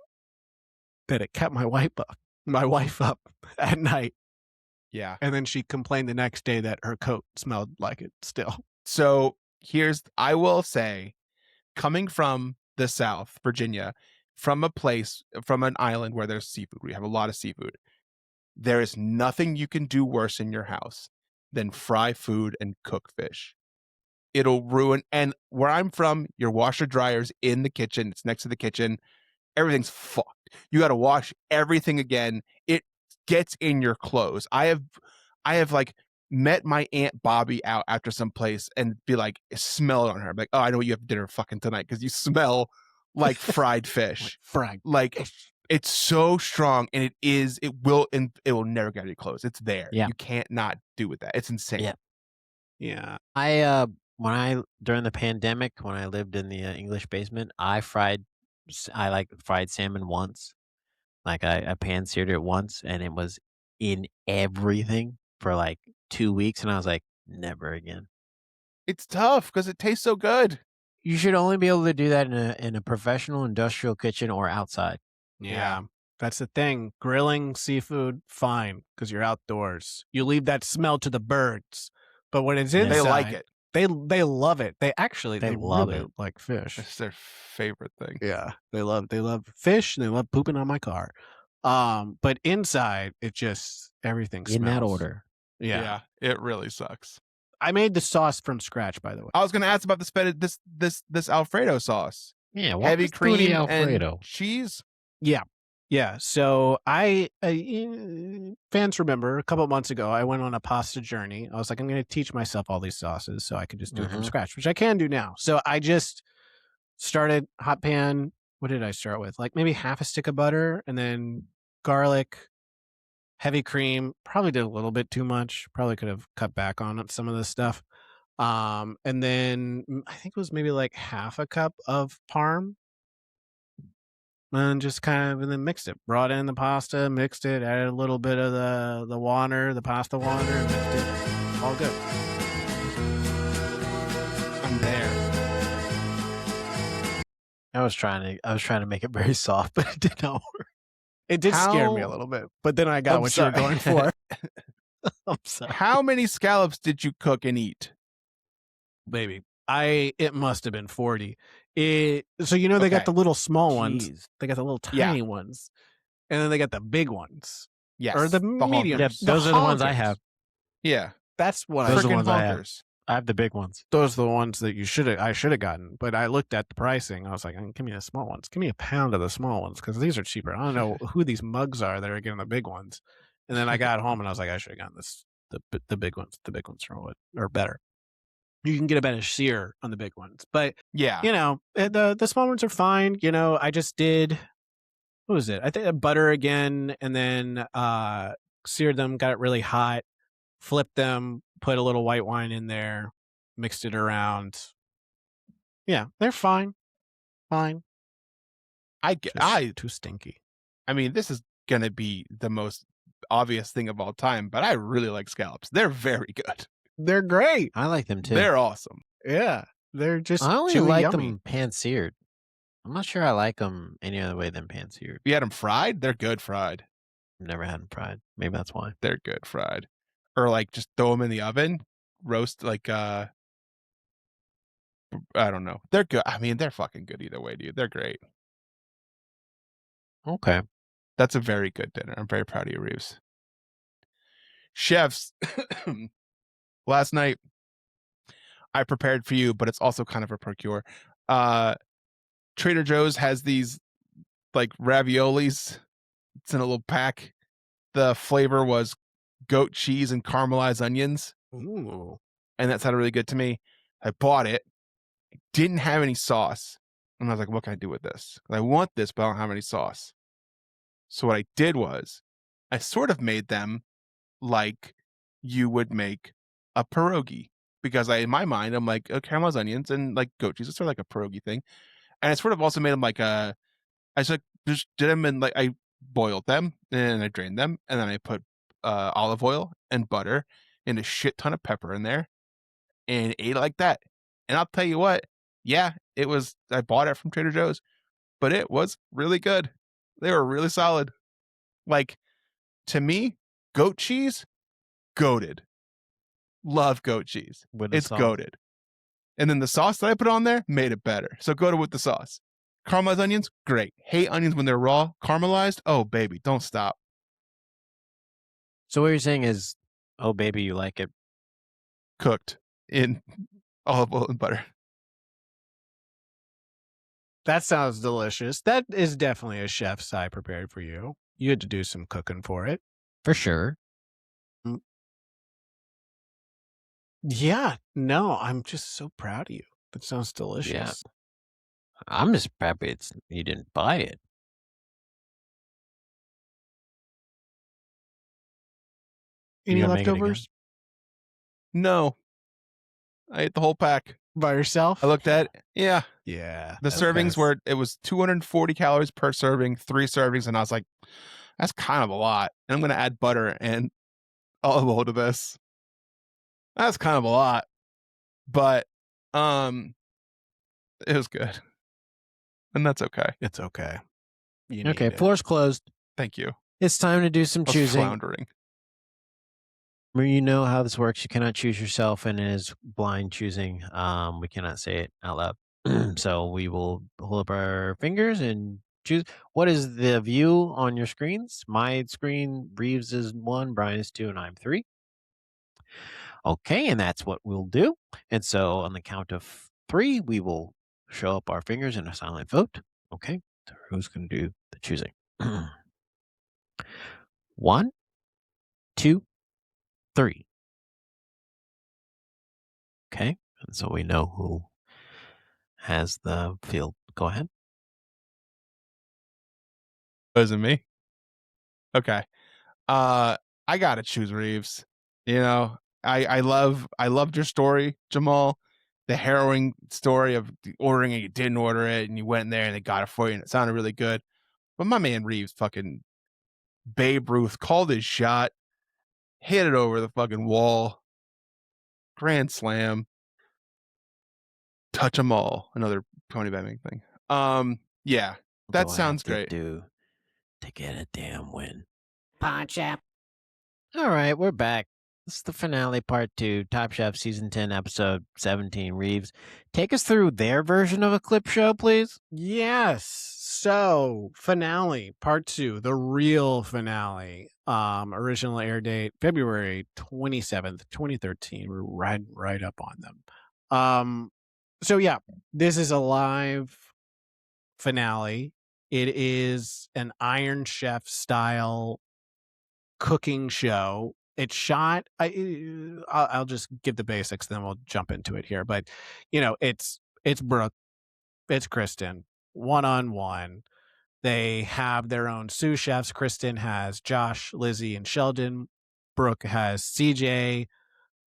C: that it kept my wife up at night.
D: Yeah.
C: And then she complained the next day that her coat smelled like it still.
D: So I will say, coming from the South, Virginia, from an island where there's seafood, we have a lot of seafood. There is nothing you can do worse in your house than fry food and cook fish. It'll ruin. And where I'm from, your washer dryer's in the kitchen. It's next to the kitchen. Everything's fucked. You got to wash everything again. It gets in your clothes. I have like met my Aunt Bobby out after some place and be like, smell it on her. I'm like, oh, I know what you have for dinner fucking tonight because you smell like fried fish. It's so strong, and it will never get out of your clothes. It's there.
B: Yeah.
D: You can't not do with that. It's insane.
C: Yeah.
B: During the pandemic, when I lived in the English basement, I fried salmon once. Like I pan seared it once, and it was in everything for like 2 weeks, and I was like, never again.
D: It's tough because it tastes so good.
B: You should only be able to do that in a professional industrial kitchen or outside.
C: Yeah. That's the thing. Grilling seafood, fine, because you're outdoors. You leave that smell to the birds. But when it's inside,
D: they like it.
C: They love it. They love
B: really
C: it like fish.
D: It's their favorite thing.
C: Yeah. They love fish, and they love pooping on my car. But inside, it just everything smells.
B: In that order.
C: Yeah.
D: It really sucks.
C: I made the sauce from scratch, by the way.
D: I was going to ask about this Alfredo sauce.
B: Yeah,
D: heavy cream
B: Alfredo
D: and cheese.
C: Yeah. So fans remember a couple of months ago, I went on a pasta journey. I was like, I'm going to teach myself all these sauces so I could just do it from scratch, which I can do now. So I just started hot pan. What did I start with? Like maybe half a stick of butter, and then garlic, heavy cream. Probably did a little bit too much. Probably could have cut back on some of this stuff. And then I think it was maybe like half a cup of parm. And just and then mixed it. Brought in the pasta, mixed it, added a little bit of the water, the pasta water, and mixed it. All good. I'm there.
B: I was trying to make it very soft, but it did not work.
C: It did scare me a little bit, but then I got what you were going for. I'm sorry.
D: How many scallops did you cook and eat?
C: Baby, it must have been 40. They got the little small ones. They got the little tiny ones, and then they got the big ones.
D: Yes,
C: or the medium.
B: Yeah, those are the ones I have.
D: Yeah,
C: that's what
B: those are the ones
D: honkers.
B: I have. I have the big ones.
C: Those are the ones that I should have gotten. But I looked at the pricing. I was like, give me the small ones. Give me a pound of the small ones because these are cheaper. I don't know who these mugs are that are getting the big ones. And then I got home and I was like, I should have gotten the big ones. The big ones are better. You can get a better sear on the big ones. But, the small ones are fine. I just did, what was it? I think butter again, and then seared them, got it really hot, flipped them, put a little white wine in there, mixed it around. Yeah, they're fine. Fine. Too stinky.
D: I mean, this is going to be the most obvious thing of all time, but I really like scallops. They're very good.
C: They're great.
B: I like them too.
D: They're awesome.
C: Yeah. They're just
B: I only
C: chewy,
B: like
C: yummy.
B: them pan-seared. I'm not sure I like them any other way than pan-seared.
D: You had them fried? They're good fried.
B: I've never had them fried. Maybe that's why.
D: They're good fried. Or like just throw them in the oven, roast like I don't know. They're good. I mean, they're fucking good either way, dude. They're great.
B: Okay.
D: That's a very good dinner. I'm very proud of you, Reaves. Chefs, last night I prepared for you, but it's also kind of a procure. Trader Joe's has these like raviolis. It's in a little pack. The flavor was goat cheese and caramelized onions.
C: Ooh.
D: And that sounded really good to me. I bought it. Didn't have any sauce. And I was like, what can I do with this? I want this, but I don't have any sauce. So what I did was I sort of made them like you would make a pierogi. Because in my mind, I'm like, caramelized onions and like goat cheese. It's sort of like a pierogi thing. And I sort of also made them like I just did them and like I boiled them and I drained them. And then I put olive oil and butter and a shit ton of pepper in there and ate it like that. And I'll tell you what, yeah, I bought it from Trader Joe's, but it was really good. They were really solid. Like, to me, goat cheese, goated. Love goat cheese. It's goated. And then the sauce that I put on there made it better. So goated with the sauce. Caramelized onions, great. Hate onions when they're raw. Caramelized, oh baby, don't stop.
B: So what you're saying is, oh baby, you like it
D: cooked in olive oil and butter.
C: That sounds delicious. That is definitely a chef's I prepared for you. You had to do some cooking for it.
B: for sure.
C: Yeah. No, I'm just so proud of you. That sounds delicious.
B: Yeah. I'm just happy you didn't buy it.
C: Any
B: You gonna make it
C: leftovers
D: No. I ate the whole pack.
C: by yourself?
D: I looked at it. Yeah.
C: Yeah.
D: The servings it was 240 calories per serving, 3 servings, and I was like, that's kind of a lot. And I'm going to add butter and olive oil to this. That's kind of a lot. But it was good. And that's okay.
C: It's okay.
B: Okay, floor's closed.
D: Thank you.
B: It's time to do some
D: I was
B: choosing.
D: floundering.
B: You know how this works. You cannot choose yourself, and it is blind choosing. We cannot say it out loud. So we will hold up our fingers and choose. What is the view on your screens? My screen, Reaves is 1, Bryan is 2, and I'm 3. Okay, and that's what we'll do. And so on the count of 3, we will show up our fingers in a silent vote. Okay, so who's going to do the choosing? 1, 2, 3. Okay, and so we know who has the field. Go ahead.
D: Wasn't me. Okay. I gotta choose Reaves. You know, I loved your story, Jamal. The harrowing story of ordering and you didn't order it and you went in there and they got it for you and it sounded really good. But my man Reaves, fucking Babe Ruth, called his shot, hit it over the fucking wall. Grand slam. Touch 'em all. Another Tony Bennett thing. Yeah, that sounds great.
B: To get a damn win.
E: Pod Chef.
B: All right, we're back. This is the finale, part 2, Top Chef Season 10, Episode 17, Reaves. Take us through their version of a clip show, please.
C: Yes. So, finale, part 2, the real finale. Original air date, February 27th, 2013. We're right up on them. So yeah, this is a live finale. It is an Iron Chef style cooking show. It's shot. I'll just give the basics, then we'll jump into it here. But it's Brooke, it's Kristen, 1-on-1. They have their own sous chefs. Kristen has Josh, Lizzie, and Sheldon. Brooke has CJ,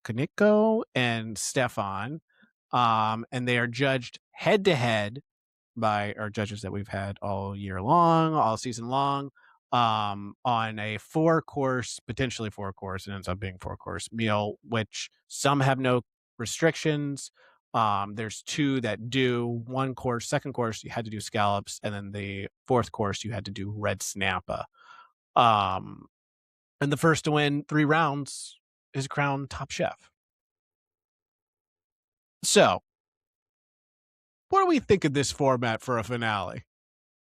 C: Kaniko, and Stefan. And they are judged head to head by our judges that we've had all year long, all season long, on a 4-course, potentially 4-course, it ends up being 4-course meal, which some have no restrictions. There's 2 that do 1 course. 2nd course, you had to do scallops, and then the 4th course, you had to do red snappa. And the first to win 3 rounds is crowned top chef. So, what do we think of this format for a finale?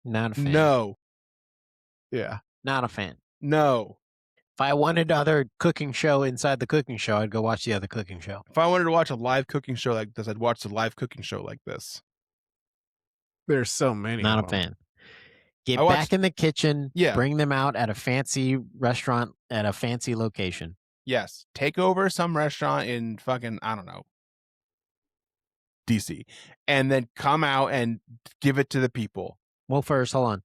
B: Not a fan.
D: No.
C: Yeah.
B: Not a fan.
D: No.
B: If I wanted other cooking show inside the cooking show, I'd go watch the other cooking show.
D: If I wanted to watch a live cooking show like this, I'd watch the live cooking show like this.
C: There's so many.
B: Not a fan. Get back in the kitchen.
D: Yeah.
B: Bring them out at a fancy restaurant at a fancy location.
D: Yes. Take over some restaurant in fucking, I don't know, DC, and then come out and give it to the people.
B: Well, first, hold on.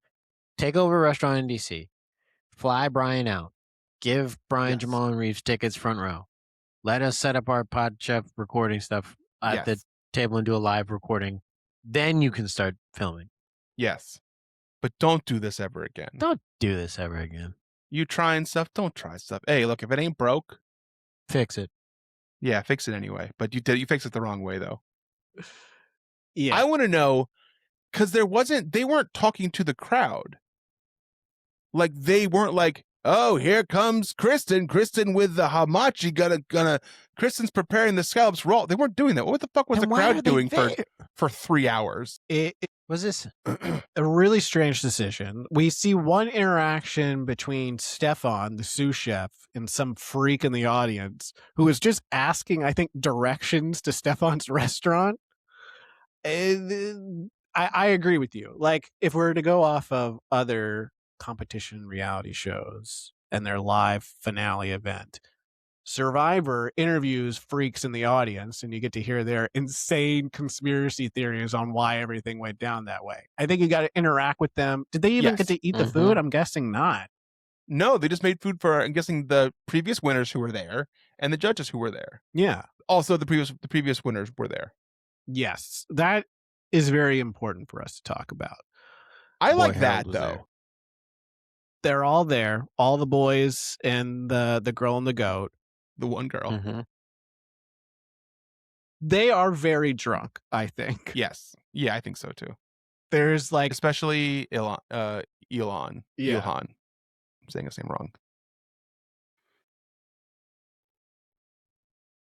B: Take over a restaurant in DC. Fly Bryan out. Give Bryan,
D: Yes.
B: Jamal, and Reaves tickets front row. Let us set up our Pod Chef recording stuff at the table and do a live recording. Then you can start filming.
D: Yes. But don't do this ever again.
B: Don't do this ever again.
D: You trying stuff, don't try stuff. Hey, look, if it ain't broke,
B: fix it.
D: Yeah, fix it anyway. But you fix it the wrong way though.
C: Yeah.
D: I want to know, because they weren't talking to the crowd. Like they weren't like, oh, here comes Kristen with the hamachi, Kristen's preparing the scallops raw. They weren't doing that. What the fuck was
B: Then
D: the
B: why are
D: crowd
B: they
D: doing
B: there?
D: for 3 hours?
C: It
B: Was this
C: a really strange decision. We see one interaction between Stefan, the sous chef, and some freak in the audience who is just asking, I think, directions to Stefan's restaurant. And I agree with you. Like, if we're to go off of other competition reality shows and their live finale event, Survivor interviews freaks in the audience and you get to hear their insane conspiracy theories on why everything went down that way. I think you got to interact with them. Did they even
D: Yes.
C: get to eat the food? I'm guessing not.
D: No, they just made food for, I'm guessing, the previous winners who were there and the judges who were there.
C: Yeah.
D: Also, the previous winners were there.
C: Yes. That is very important for us to talk about.
D: I
B: Boy,
D: like
B: Harold
D: that
B: was
D: though.
B: there.
C: They're all there, all the boys and the girl and the goat.
D: The one girl.
B: Mhm.
C: They are very drunk, I think.
D: Yes. Yeah, I think so too.
C: There's like,
D: Especially Elon.
C: Yeah.
D: Ilhan. I'm saying his name wrong.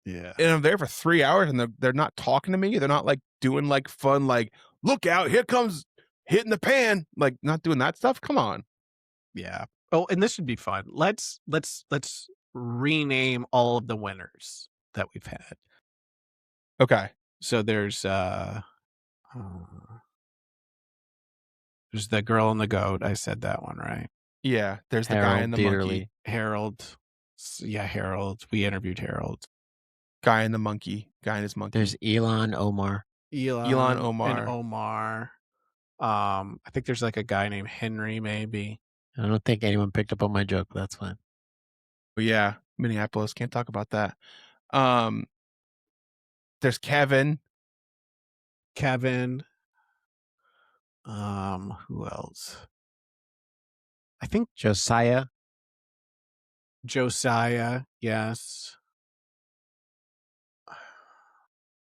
C: yeah.
D: And I'm there for 3 hours and they're not talking to me. They're not like doing like fun, like, look out, here comes hitting the pan. Like, not doing that stuff. Come on.
C: Yeah. Oh, and this should be fun. Let's rename all of the winners that we've had.
D: Okay.
C: So there's the girl and the goat. I said that one right.
D: Yeah. There's the guy
B: Harold
D: and the
B: Dieterle.
D: monkey.
C: Harold. Yeah, Harold. We interviewed Harold.
D: Guy and the monkey. Guy and his monkey.
B: There's Elon Omar.
C: Elon,
D: Omar.
C: and Omar. I think there's like a guy named Henry, maybe.
B: I don't think anyone picked up on my joke, but that's fine.
D: But yeah, Minneapolis. Can't talk about that. There's Kevin.
C: Who else? I think
B: Josiah.
C: yes.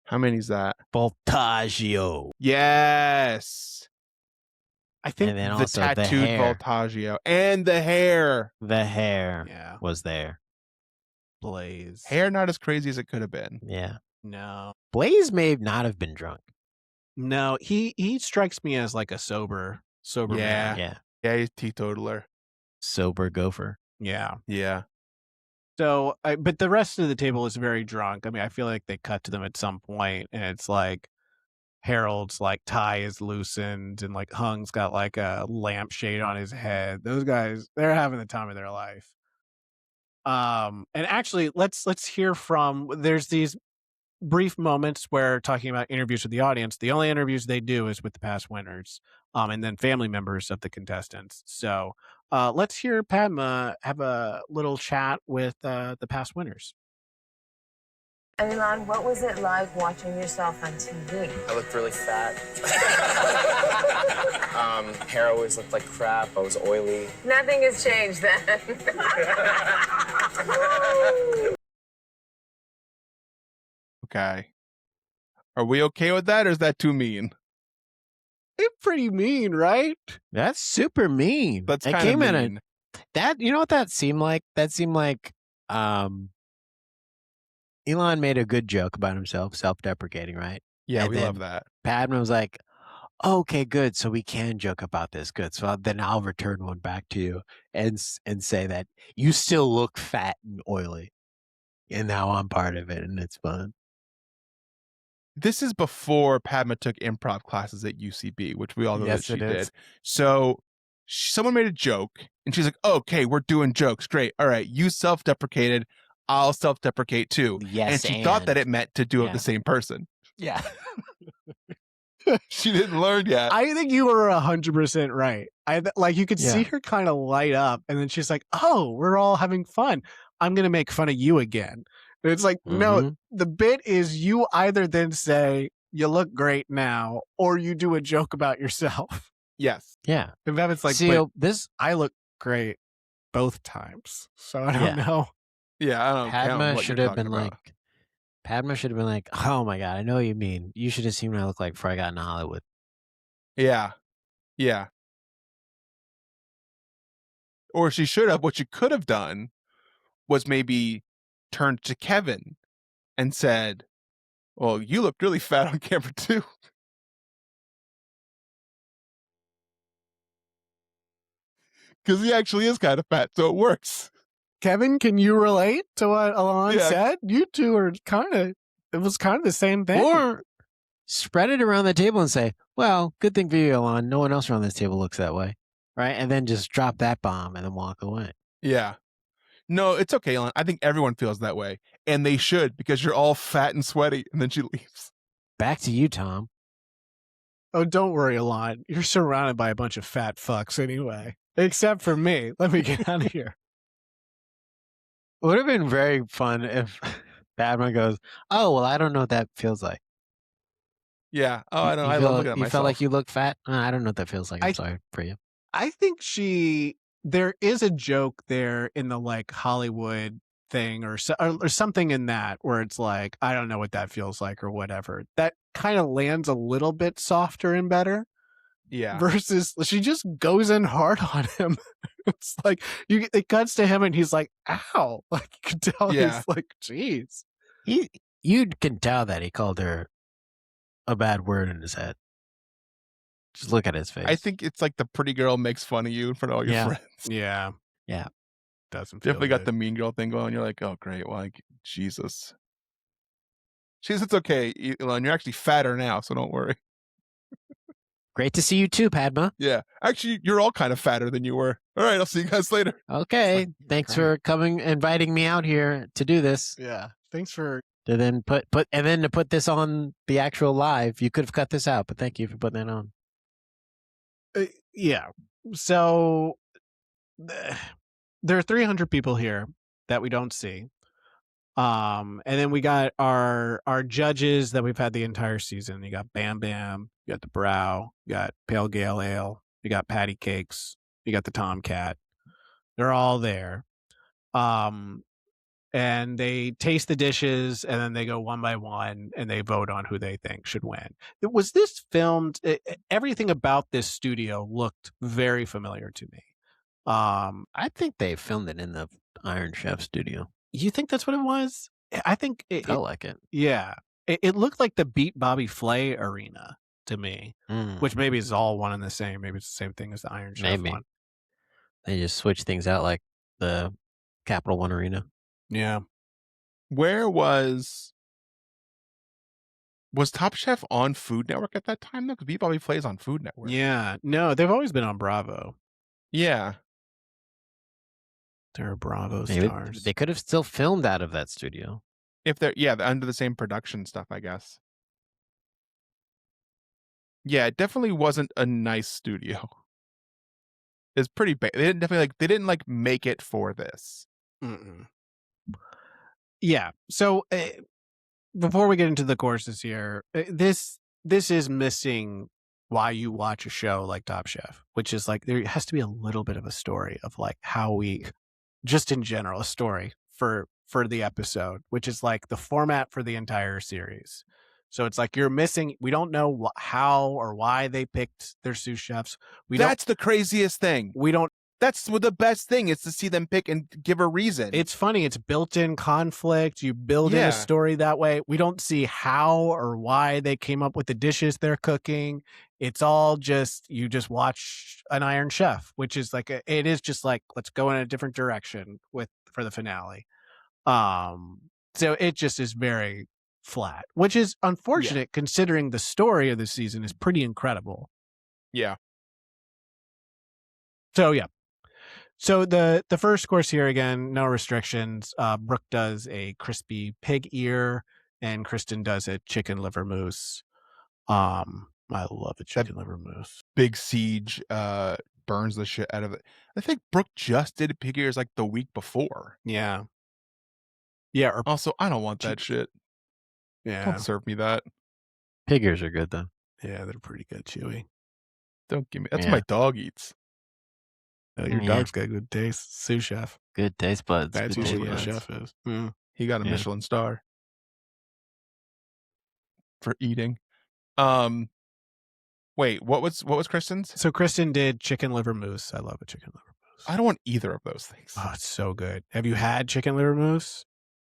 D: How many is that?
B: Voltaggio.
D: Yes.
C: I think
B: And then
D: The
B: also the
D: tattooed
B: hair.
D: Voltaggio. And the hair.
B: The hair
C: Yeah.
B: was there.
C: Blaze.
D: Hair not as crazy as it could have been.
B: Yeah.
C: No.
B: Blaze may not have been drunk.
C: No, he strikes me as like a sober
D: Yeah.
C: man.
B: Yeah.
D: Yeah, he's teetotaler.
B: Sober gopher.
C: Yeah.
D: Yeah.
C: So, but the rest of the table is very drunk. I mean, I feel like they cut to them at some point, and it's like Harold's like tie is loosened, and like Hung's got like a lampshade on his head. Those guys, they're having the time of their life. And actually, let's hear from. There's these brief moments where talking about interviews with the audience. The only interviews they do is with the past winners, and then family members of the contestants. So let's hear Padma have a little chat with the past winners.
E: Elon, what was it like watching yourself on TV?
G: I looked really fat. Hair always looked like crap. I was oily.
E: Nothing has changed then.
D: Okay. Are we okay with that or is that too mean?
C: It's pretty mean, right?
B: That's super mean.
D: That's
B: It
D: kind of
B: came in
D: mean.
B: that, you know what that seemed like? That seemed like Elon made a good joke about himself, self-deprecating, right?
D: Yeah,
B: And
D: we love
B: then
D: that.
B: Padma was like, okay, good. So we can joke about this. Good. So then I'll return one back to you and say that you still look fat and oily. And now I'm part of it and it's fun.
D: This is before Padma took improv classes at UCB, which we all know
C: Yes,
D: that she
C: it is.
D: did. So someone made a joke and she's like, okay, we're doing jokes. Great. All right. You self-deprecated. I'll self-deprecate too.
B: Yes,
D: and she thought that it meant to do it
B: Yeah.
D: the same person.
B: Yeah.
D: She didn't learn yet.
C: I think you were 100% right. Like you could see her kind of light up, and then she's like, "Oh, we're all having fun. I'm gonna make fun of you again." And it's like, no, the bit is you either then say you look great now, or you do a joke about yourself.
D: Yes.
B: Yeah.
C: And Bevan's like,
B: See,
C: I look great both times, so I don't know.
D: Yeah, I don't know.
B: Padma should have been like, oh my God, I know what you mean. You should have seen what I look like before I got into Hollywood.
D: Yeah. Yeah. Or she should have. What she could have done was maybe turned to Kevin and said, well, you looked really fat on camera too. Because he actually is kind of fat, so it works.
C: Kevin, can you relate to what Alon said? You two are it was kind of the same thing.
B: Or spread it around the table and say, well, good thing for you, Alon. No one else around this table looks that way. Right? And then just drop that bomb and then walk away.
D: Yeah. No, it's okay, Alon. I think everyone feels that way. And they should, because you're all fat and sweaty. And then she leaves.
B: Back to you, Tom.
C: Oh, don't worry, Alon. You're surrounded by a bunch of fat fucks anyway. Except for me. Let me get out of here.
B: It would have been very fun if Padma goes, oh, well, I don't know what that feels like.
D: Yeah. Oh, I don't know. I love looking at myself.
B: You felt like you look fat? I don't know what that feels like. I'm sorry for you.
C: I think there is a joke there in the like Hollywood thing or something in that where it's like, I don't know what that feels like or whatever. That kind of lands a little bit softer and better.
D: Yeah.
C: Versus she just goes in hard on him. It's like it cuts to him and he's like, ow. Like you can tell he's like, geez.
B: You can tell that he called her a bad word in his head. Just look at his face.
D: I think it's like the pretty girl makes fun of you in front of all your friends.
C: Yeah.
B: Yeah.
C: Doesn't feel
D: definitely got the mean girl thing going. You're like, oh great, well, like Jesus. She says it's okay, Elon. You're actually fatter now, so don't worry.
B: Great to see you too, Padma.
D: Yeah. Actually, you're all kind of fatter than you were. All right, I'll see you guys later.
B: Okay. Like, thanks for inviting me out here to do this.
C: Yeah. Thanks for
B: to then to put this on the actual live. You could have cut this out, but thank you for putting that on.
C: Yeah. So there are 300 people here that we don't see. And then we got our judges that we've had the entire season. You got Bam Bam, you got the Brow, you got Pale Gale Ale, you got Patty Cakes, you got the Tomcat. They're all there. And they taste the dishes and then they go one by one and they vote on who they think should win. Was this filmed? Everything about this studio looked very familiar to me.
B: I think they filmed it in the Iron Chef studio.
C: You think that's what it was? I think it
B: felt like it.
C: Yeah. It looked like the Beat Bobby Flay arena to me, which maybe is all one and the same. Maybe it's the same thing as the Iron Chef one.
B: They just switch things out like the Capital One arena.
C: Yeah.
D: Where was Top Chef on Food Network at that time, though? Because Beat Bobby Flay's on Food Network.
C: Yeah. No, they've always been on Bravo.
D: Yeah.
C: They're Bravo stars.
B: They could have still filmed out of that studio.
D: If they're, under the same production stuff, I guess. Yeah, it definitely wasn't a nice studio. It's pretty bad. They didn't make it for this.
C: Mm-mm. Yeah. So before we get into the courses here, this is missing why you watch a show like Top Chef, which is like there has to be a little bit of a story of like how we, just in general, a story for the episode, which is like the format for the entire series. So it's like you're missing. We don't know how or why they picked their sous chefs.
D: That's the craziest thing.
C: We don't.
D: That's the best thing is to see them pick and give a reason.
C: It's funny. It's built-in conflict. You build in a story that way. We don't see how or why they came up with the dishes they're cooking. It's all just, you just watch an Iron Chef, which is like, it is just like, let's go in a different direction for the finale. So it just is very flat, which is unfortunate considering the story of the season is pretty incredible.
D: Yeah.
C: So yeah. So the first course here, again, no restrictions. Brooke does a crispy pig ear, and Kristen does a chicken liver mousse. I love a chicken liver mousse.
D: Big Siege burns the shit out of it. I think Brooke just did pig ears like the week before.
C: Yeah. Yeah. Or
D: Also, I don't want that shit.
C: yeah.
D: Don't serve me that.
B: Pig ears are good though.
C: Yeah, they're pretty good, chewy.
D: Don't give me. That's
B: Yeah.
D: what my dog eats.
C: Oh, your dog's got good taste. Sous chef.
B: Good taste buds.
C: That's
B: good
C: usually
B: taste
C: what a
B: buds.
C: chef is.
D: He got a
B: Yeah.
D: Michelin star for eating. Wait, what was Kristen's?
C: So Kristen did chicken liver mousse. I love a chicken liver mousse.
D: I don't want either of those things.
C: Oh, it's so good. Have you had chicken liver mousse?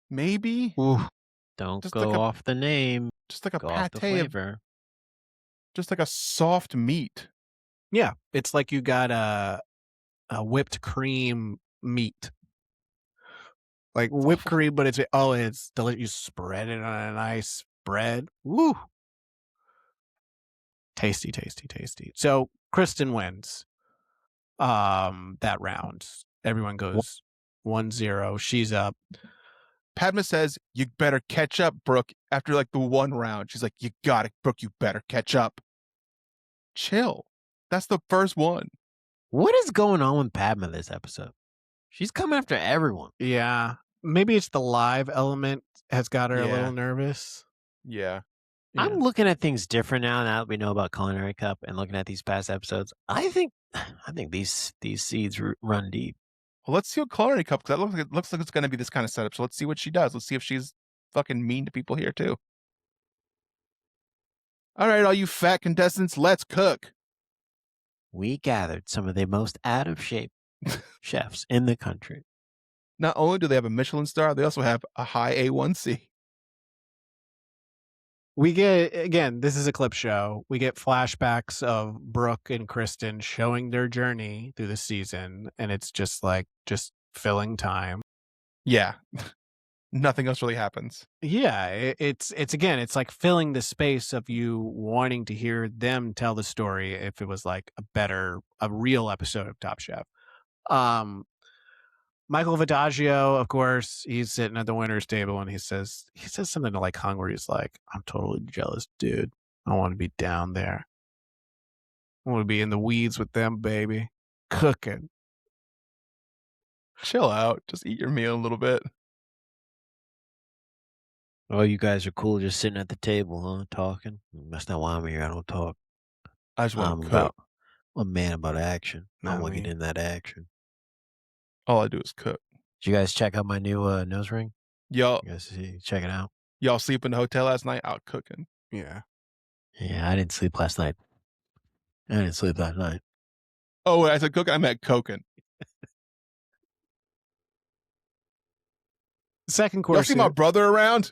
D: Maybe.
B: Ooh, don't
D: Just
B: go
D: like a-
B: off the name.
D: Just like a
B: Go off the
D: pate of,
B: flavor.
D: just like a soft meat.
C: Yeah, it's like you got a whipped cream meat, like whipped cream, but it's delicious. You spread it on a nice bread. Woo! Tasty, tasty, tasty. So Kristen wins. That round, everyone goes 1-0. She's up.
D: Padma says, "You better catch up, Brooke." After like the one round, she's like, "You got it, Brooke. You better catch up." Chill. That's the first one.
B: What is going on with Padma this episode? She's coming after everyone.
C: Yeah, maybe it's the live element has got her a
D: Yeah.
C: little nervous.
D: Yeah.
B: I'm looking at things different now that we know about Culinary Cup and looking at these past episodes. I think these seeds run deep.
D: Well, let's see what Culinary Cup, because that looks like it's going to be this kind of setup. So let's see what she does. Let's see if she's fucking mean to people here too. All right, all you fat contestants, let's cook.
B: We gathered some of the most out of shape chefs in the country.
D: Not only do they have a Michelin star, they also have a high A1C.
C: We get, again, this is a clip show. We get flashbacks of Brooke and Kristen showing their journey through the season, and it's just filling time.
D: Yeah. Nothing else really happens.
C: Yeah, it's like filling the space of you wanting to hear them tell the story if it was like a real episode of Top Chef. Michael Vidaggio, of course, he's sitting at the winner's table and he says something to like Hungry. He's like, "I'm totally jealous, dude. I want to be down there. I want to be in the weeds with them, baby. Cooking."
D: Chill out. Just eat your meal a little bit.
B: Oh, you guys are cool just sitting at the table, huh? Talking? That's not why I'm here. I don't talk.
D: I just want to cook.
B: I'm a man about action. I
C: Not
B: want to
C: me.
B: get in that action.
D: All I do is cook.
B: Did you guys check out my new nose ring?
D: Y'all
B: You guys check it out?
D: sleep in the hotel last night out cooking.
C: Yeah.
B: Yeah, I didn't sleep last night.
D: Oh, when I said cooking, I meant coking.
C: Second
D: Y'all
C: course.
D: see my brother around?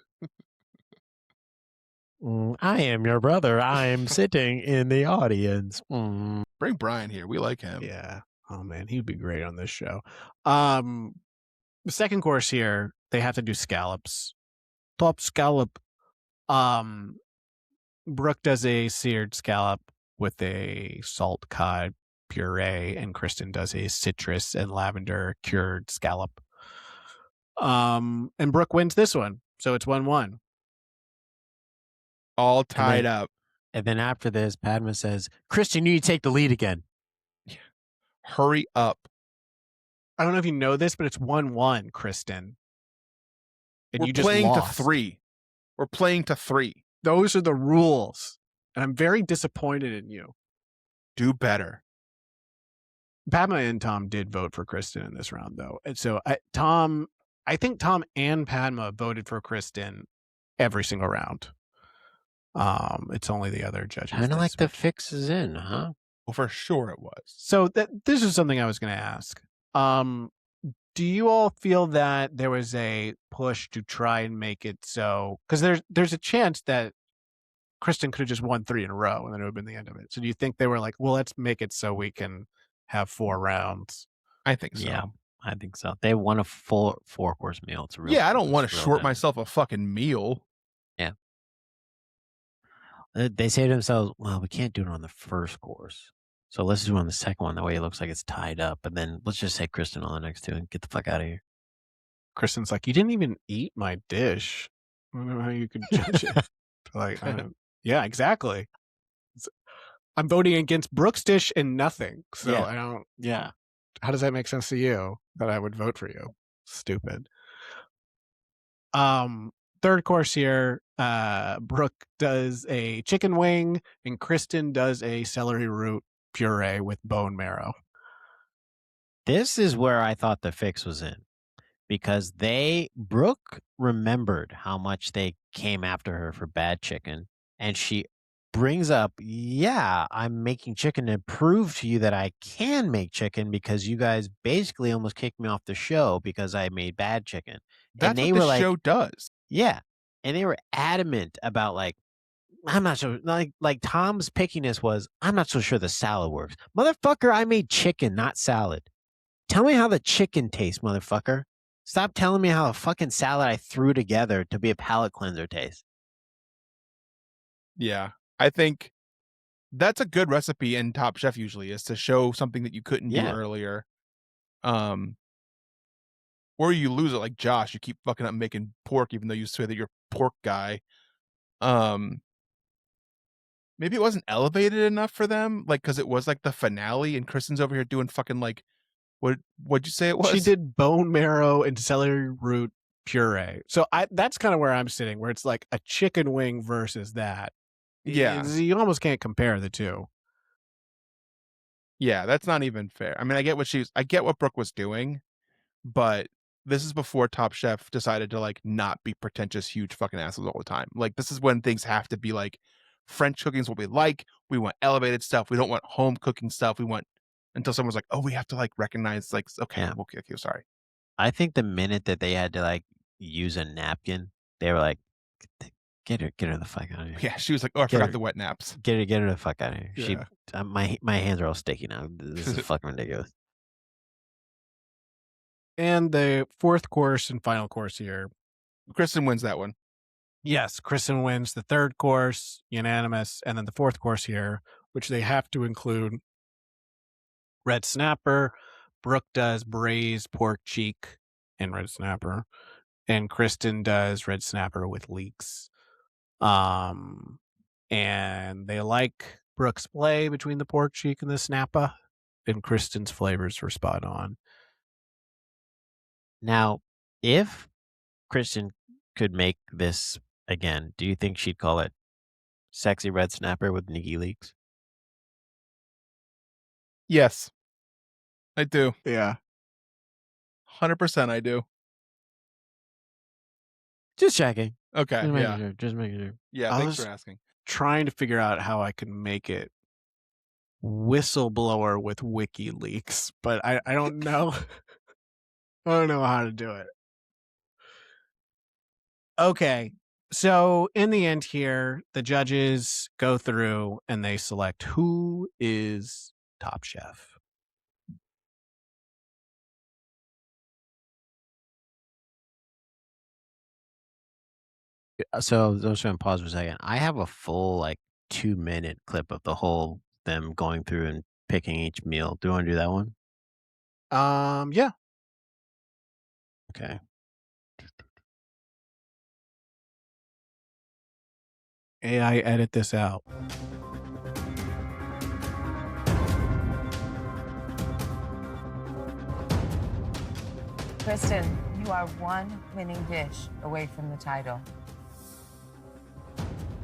B: I am your brother. I'm sitting in the audience.
D: Bring Bryan here. We like him.
C: Yeah. Oh man, he'd be great on this show. The second course here, they have to do scallops. Top scallop. Brooke does a seared scallop with a salt cod puree, and Kristen does a citrus and lavender cured scallop. And Brooke wins this one, so it's 1-1.
D: All tied up.
B: And then after this, Padma says, "Kristen, you need to take the lead again."
D: Hurry up.
C: I don't know if you know this, but it's 1-1, Kristen. And
D: We're
C: you just
D: playing
C: lost.
D: to 3. We're playing to 3.
C: Those are the rules. And I'm very disappointed in you.
D: Do better.
C: Padma and Tom did vote for Kristen in this round, though. And so I think Tom and Padma voted for Kristen every single round. It's only the other judges.
B: Kind
C: that
B: of like the
C: switched.
B: fix is in, huh?
D: Well, for sure it was.
C: So this is something I was going to ask. Do you all feel that there was a push to try and make it so? Because there's a chance that Kristen could have just won 3 in a row and then it would have been the end of it. So do you think they were like, well, let's make it so we can have 4 rounds?
D: I think so.
B: Yeah, I think so. They want a full 4-course meal. It's a real.
D: Yeah, I don't want to
B: it's real
D: short
B: good.
D: myself a fucking meal.
B: They say to themselves, "Well, we can't do it on the first course. So let's do on the second one. That way it looks like it's tied up. And then let's just say Kristen on the next two and get the fuck out of here.
C: Kristen's like, you didn't even eat my dish. I don't know how you could judge it. Like, yeah, exactly. I'm voting against Brooke's dish and nothing. So
B: Yeah.
C: I don't.
B: Yeah.
C: How does that make sense to you that I would vote for you? Stupid. Third course here, Brooke does a chicken wing and Kristen does a celery root puree with bone marrow.
B: This is where I thought the fix was in, because Brooke remembered how much they came after her for bad chicken, and she brings up, yeah, I'm making chicken to prove to you that I can make chicken because you guys basically almost kicked me off the show because I made bad chicken.
D: That's
B: and they
D: what
B: were
D: the
B: like,
D: show does.
B: yeah. And they were adamant about like, I'm not sure. Like Tom's pickiness was, I'm not so sure the salad works. Motherfucker, I made chicken, not salad. Tell me how the chicken tastes, motherfucker. Stop telling me how a fucking salad I threw together to be a palate cleanser tastes.
D: Yeah. I think that's a good recipe in Top Chef usually, is to show something that you couldn't do earlier. Or you lose it like Josh. You keep fucking up making pork even though you say that you're a pork guy. Maybe it wasn't elevated enough for them, like, because it was like the finale and Kristen's over here doing fucking like, what'd you say it was?
C: She did bone marrow and celery root puree. So that's kind of where I'm sitting, where it's like a chicken wing versus that.
D: Yeah.
C: You almost can't compare the two.
D: Yeah, that's not even fair. I mean, I get what Brooke was doing, but this is before Top Chef decided to like not be pretentious, huge fucking assholes all the time. Like, this is when things have to be like, French cooking is what we like. We want elevated stuff. We don't want home cooking stuff. We want, until someone's like, oh, we have to like recognize, like, okay, sorry.
B: I think the minute that they had to like use a napkin, they were like, get her the fuck out of here.
D: Yeah, she was like, oh, I forgot the wet naps.
B: Get her the fuck out of here.
C: Yeah.
B: My hands are all sticky now. This is fucking ridiculous.
C: And the fourth course and final course here.
D: Kristen wins that one.
C: Yes, Kristen wins the third course, unanimous, and then the fourth course here, which they have to include red snapper. Brooke does braised pork cheek and red snapper, and Kristen does red snapper with leeks. And they like Brooke's play between the pork cheek and the snapper, and Kristen's flavors were spot on.
B: Now, if Kristen could make this again, do you think she'd call it sexy red snapper with Nikki leeks?
D: Yes, I do.
C: Yeah.
D: 100% I do.
B: Just checking.
D: Okay.
B: Just making sure.
D: Yeah, thanks for asking.
C: Trying to figure out how I can make it whistleblower with WikiLeaks, but I don't know. I don't know how to do it. Okay. So in the end here, the judges go through and they select who is Top Chef.
B: So those going to pause for a second. I have a full like 2-minute clip of the whole them going through and picking each meal. Do you want to do that one?
C: Yeah.
B: Okay.
C: AI edit this out.
E: Kristen, you are one winning dish away from the title.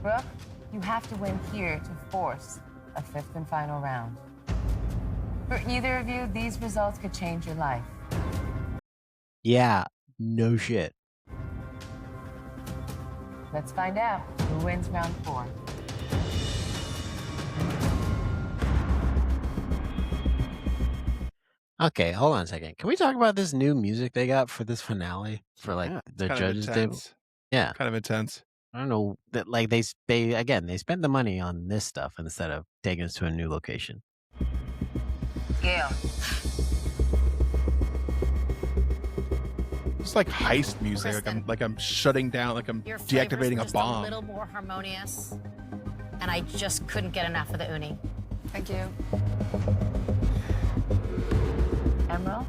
E: Brooke, you have to win here to force a fifth and final round. For either of you, these results could change your life.
B: Yeah, no shit.
E: Let's find out who wins round 4.
B: Okay, hold on a second. Can we talk about this new music they got for this finale for like the judges table? Yeah,
D: kind of intense.
B: I don't know that like they spent the money on this stuff instead of taking us to a new location.
E: Gail.
D: It's like heist music. Like I'm shutting down. Like I'm deactivating a bomb.
H: A little more harmonious, and I just couldn't get enough of the uni. Thank you.
E: Emerald,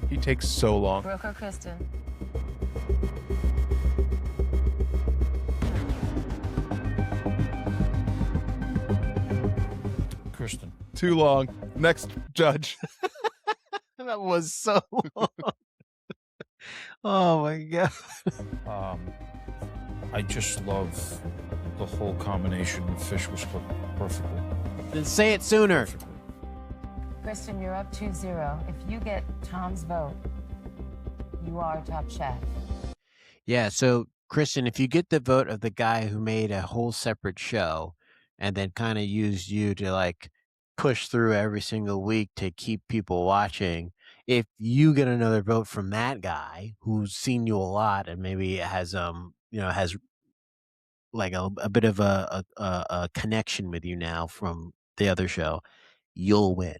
D: He takes so long.
E: Brooke or Kristen?
I: Kristen.
D: Too long. Next judge.
B: That was so long. Oh my god.
I: I just love the whole combination. The fish was cooked perfectly.
B: Then say it sooner.
I: Perfectly.
E: Kristen, you're up 2-0. If you get Tom's vote, you are top chef.
B: Yeah, so Kristen, if you get the vote of the guy who made a whole separate show and then kind of used you to like push through every single week to keep people watching, if you get another vote from that guy who's seen you a lot and maybe has has like a bit of a connection with you now from the other show, you'll win.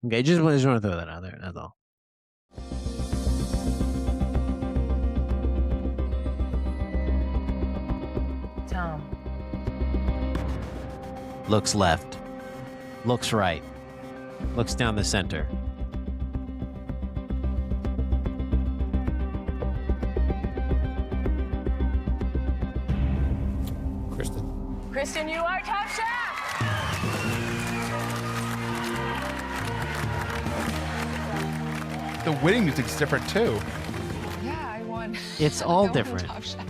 B: Okay, just want to throw that out there. That's all.
E: Tom,
B: Looks left. Looks right. Looks down the center.
I: Kristen.
E: Kristen, you are top chef.
D: The winning music's different too.
H: Yeah, I won.
B: It's all
H: I won
B: different.
H: Top Chef.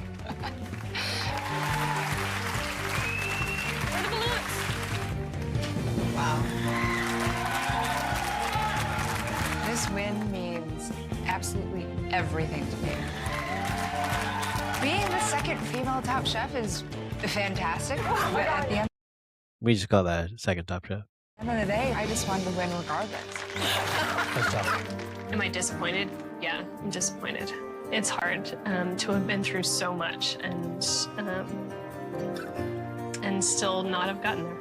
H: Wow. This win means absolutely everything to me. Being the second female top chef is fantastic, but at the end
B: We just call that second top chef.
H: of the day, I just wanted to win regardless.
I: That's tough.
J: Am I disappointed? Yeah, I'm disappointed. It's hard to have been through so much and still not have gotten there.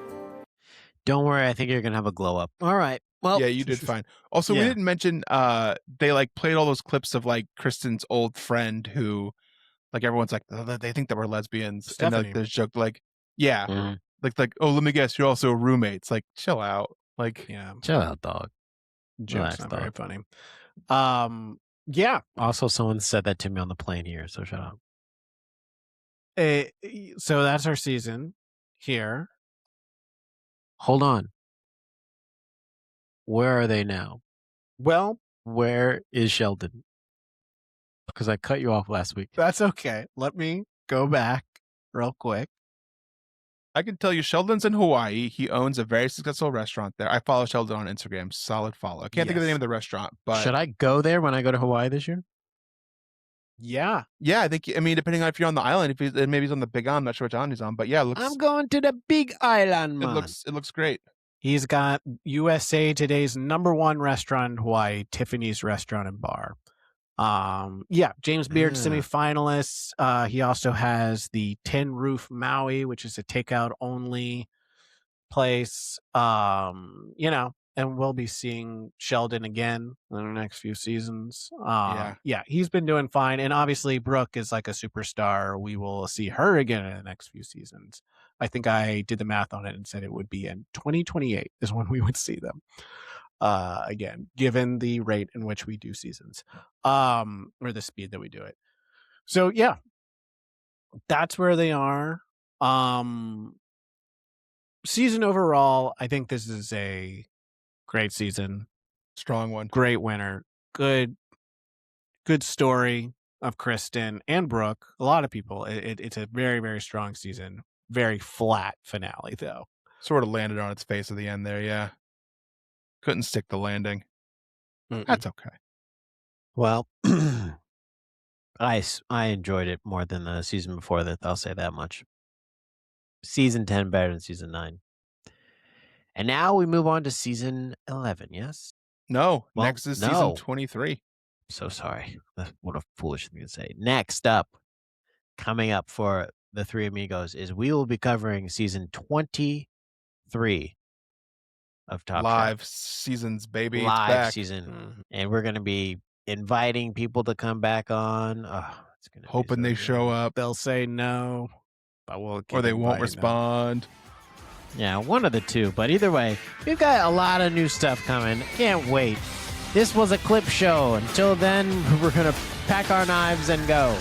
B: Don't worry, I think you're gonna have a glow up. All right. Well,
D: Yeah, you did fine. Also, we
B: Yeah.
D: didn't mention they like played all those clips of like Kristen's old friend who like everyone's like, "Oh, they think that we're lesbians." And
C: Stephanie.
D: like there's joke like, yeah.
B: Mhm.
D: Like, oh, let me guess, you're also roommates. Like, chill out. Like,
C: Yeah,
B: Chill out, dog.
C: joke's
B: Relax,
C: not
B: dog.
C: very funny. Yeah.
B: Also, someone said that to me on the plane here, so shut up.
C: So that's our season here.
B: Hold on. Where are they now?
C: Well,
B: Where is Sheldon? Because I cut you off last week.
C: that's okay. Let me go back real quick.
D: I can tell you, Sheldon's in Hawaii. He owns a very successful restaurant there. I follow Sheldon on Instagram. Solid follow. I can't think of the
C: Yes.
D: name of the restaurant, but
B: Should I go there when I go to Hawaii this year?
C: Yeah.
D: yeah, I mean, depending on if you're on the island, if he's, maybe he's on the Big Island. I'm not sure which island he's on, but yeah, it looks
B: I'm going to the Big Island, man.
D: it looks great.
C: He's got USA Today's #1 restaurant in Hawaii, Tiffany's Restaurant and Bar. Yeah, James Beard
B: Yeah.
C: semifinalists. He also has the Tin Roof Maui, which is a takeout only place. And we'll be seeing Sheldon again in the next few seasons. Yeah, he's been doing fine. And obviously Brooke is like a superstar. We will see her again in the next few seasons. I think I did the math on it and said it would be in 2028 is when we would see them. Again, given the rate in which we do seasons, or the speed that we do it. So yeah, that's where they are. Season overall, I think this is a great season.
D: Strong one.
C: Great winner. Good story of Kristen and Brooke. A lot of people. It's a very, very strong season. Very flat finale though.
D: Sort of landed on its face at the end there. Yeah, couldn't stick the landing.
C: Mm-mm.
D: That's okay.
B: Well, I enjoyed it more than the season before that. I'll say that much. Season 10 better than season 9. And now we move on to season 11, yes?
D: No,
B: Well,
D: next is
B: no.
D: season 23.
B: So sorry. What a foolish thing to say. Next up, coming up for the Three Amigos is we will be covering season 23 of Top
D: Live
B: Chef.
D: seasons, baby. It's
B: Live
D: back.
B: season. And we're going to be inviting people to come back on. Oh, it's gonna be
D: Hoping
B: so
D: they
B: good.
D: show up,
C: They'll say no, but we'll keep
D: or they won't
C: inviting them.
D: respond.
B: Yeah, one of the two. But either way, we've got a lot of new stuff coming. Can't wait. This was a clip show. Until then, we're going to pack our knives and go.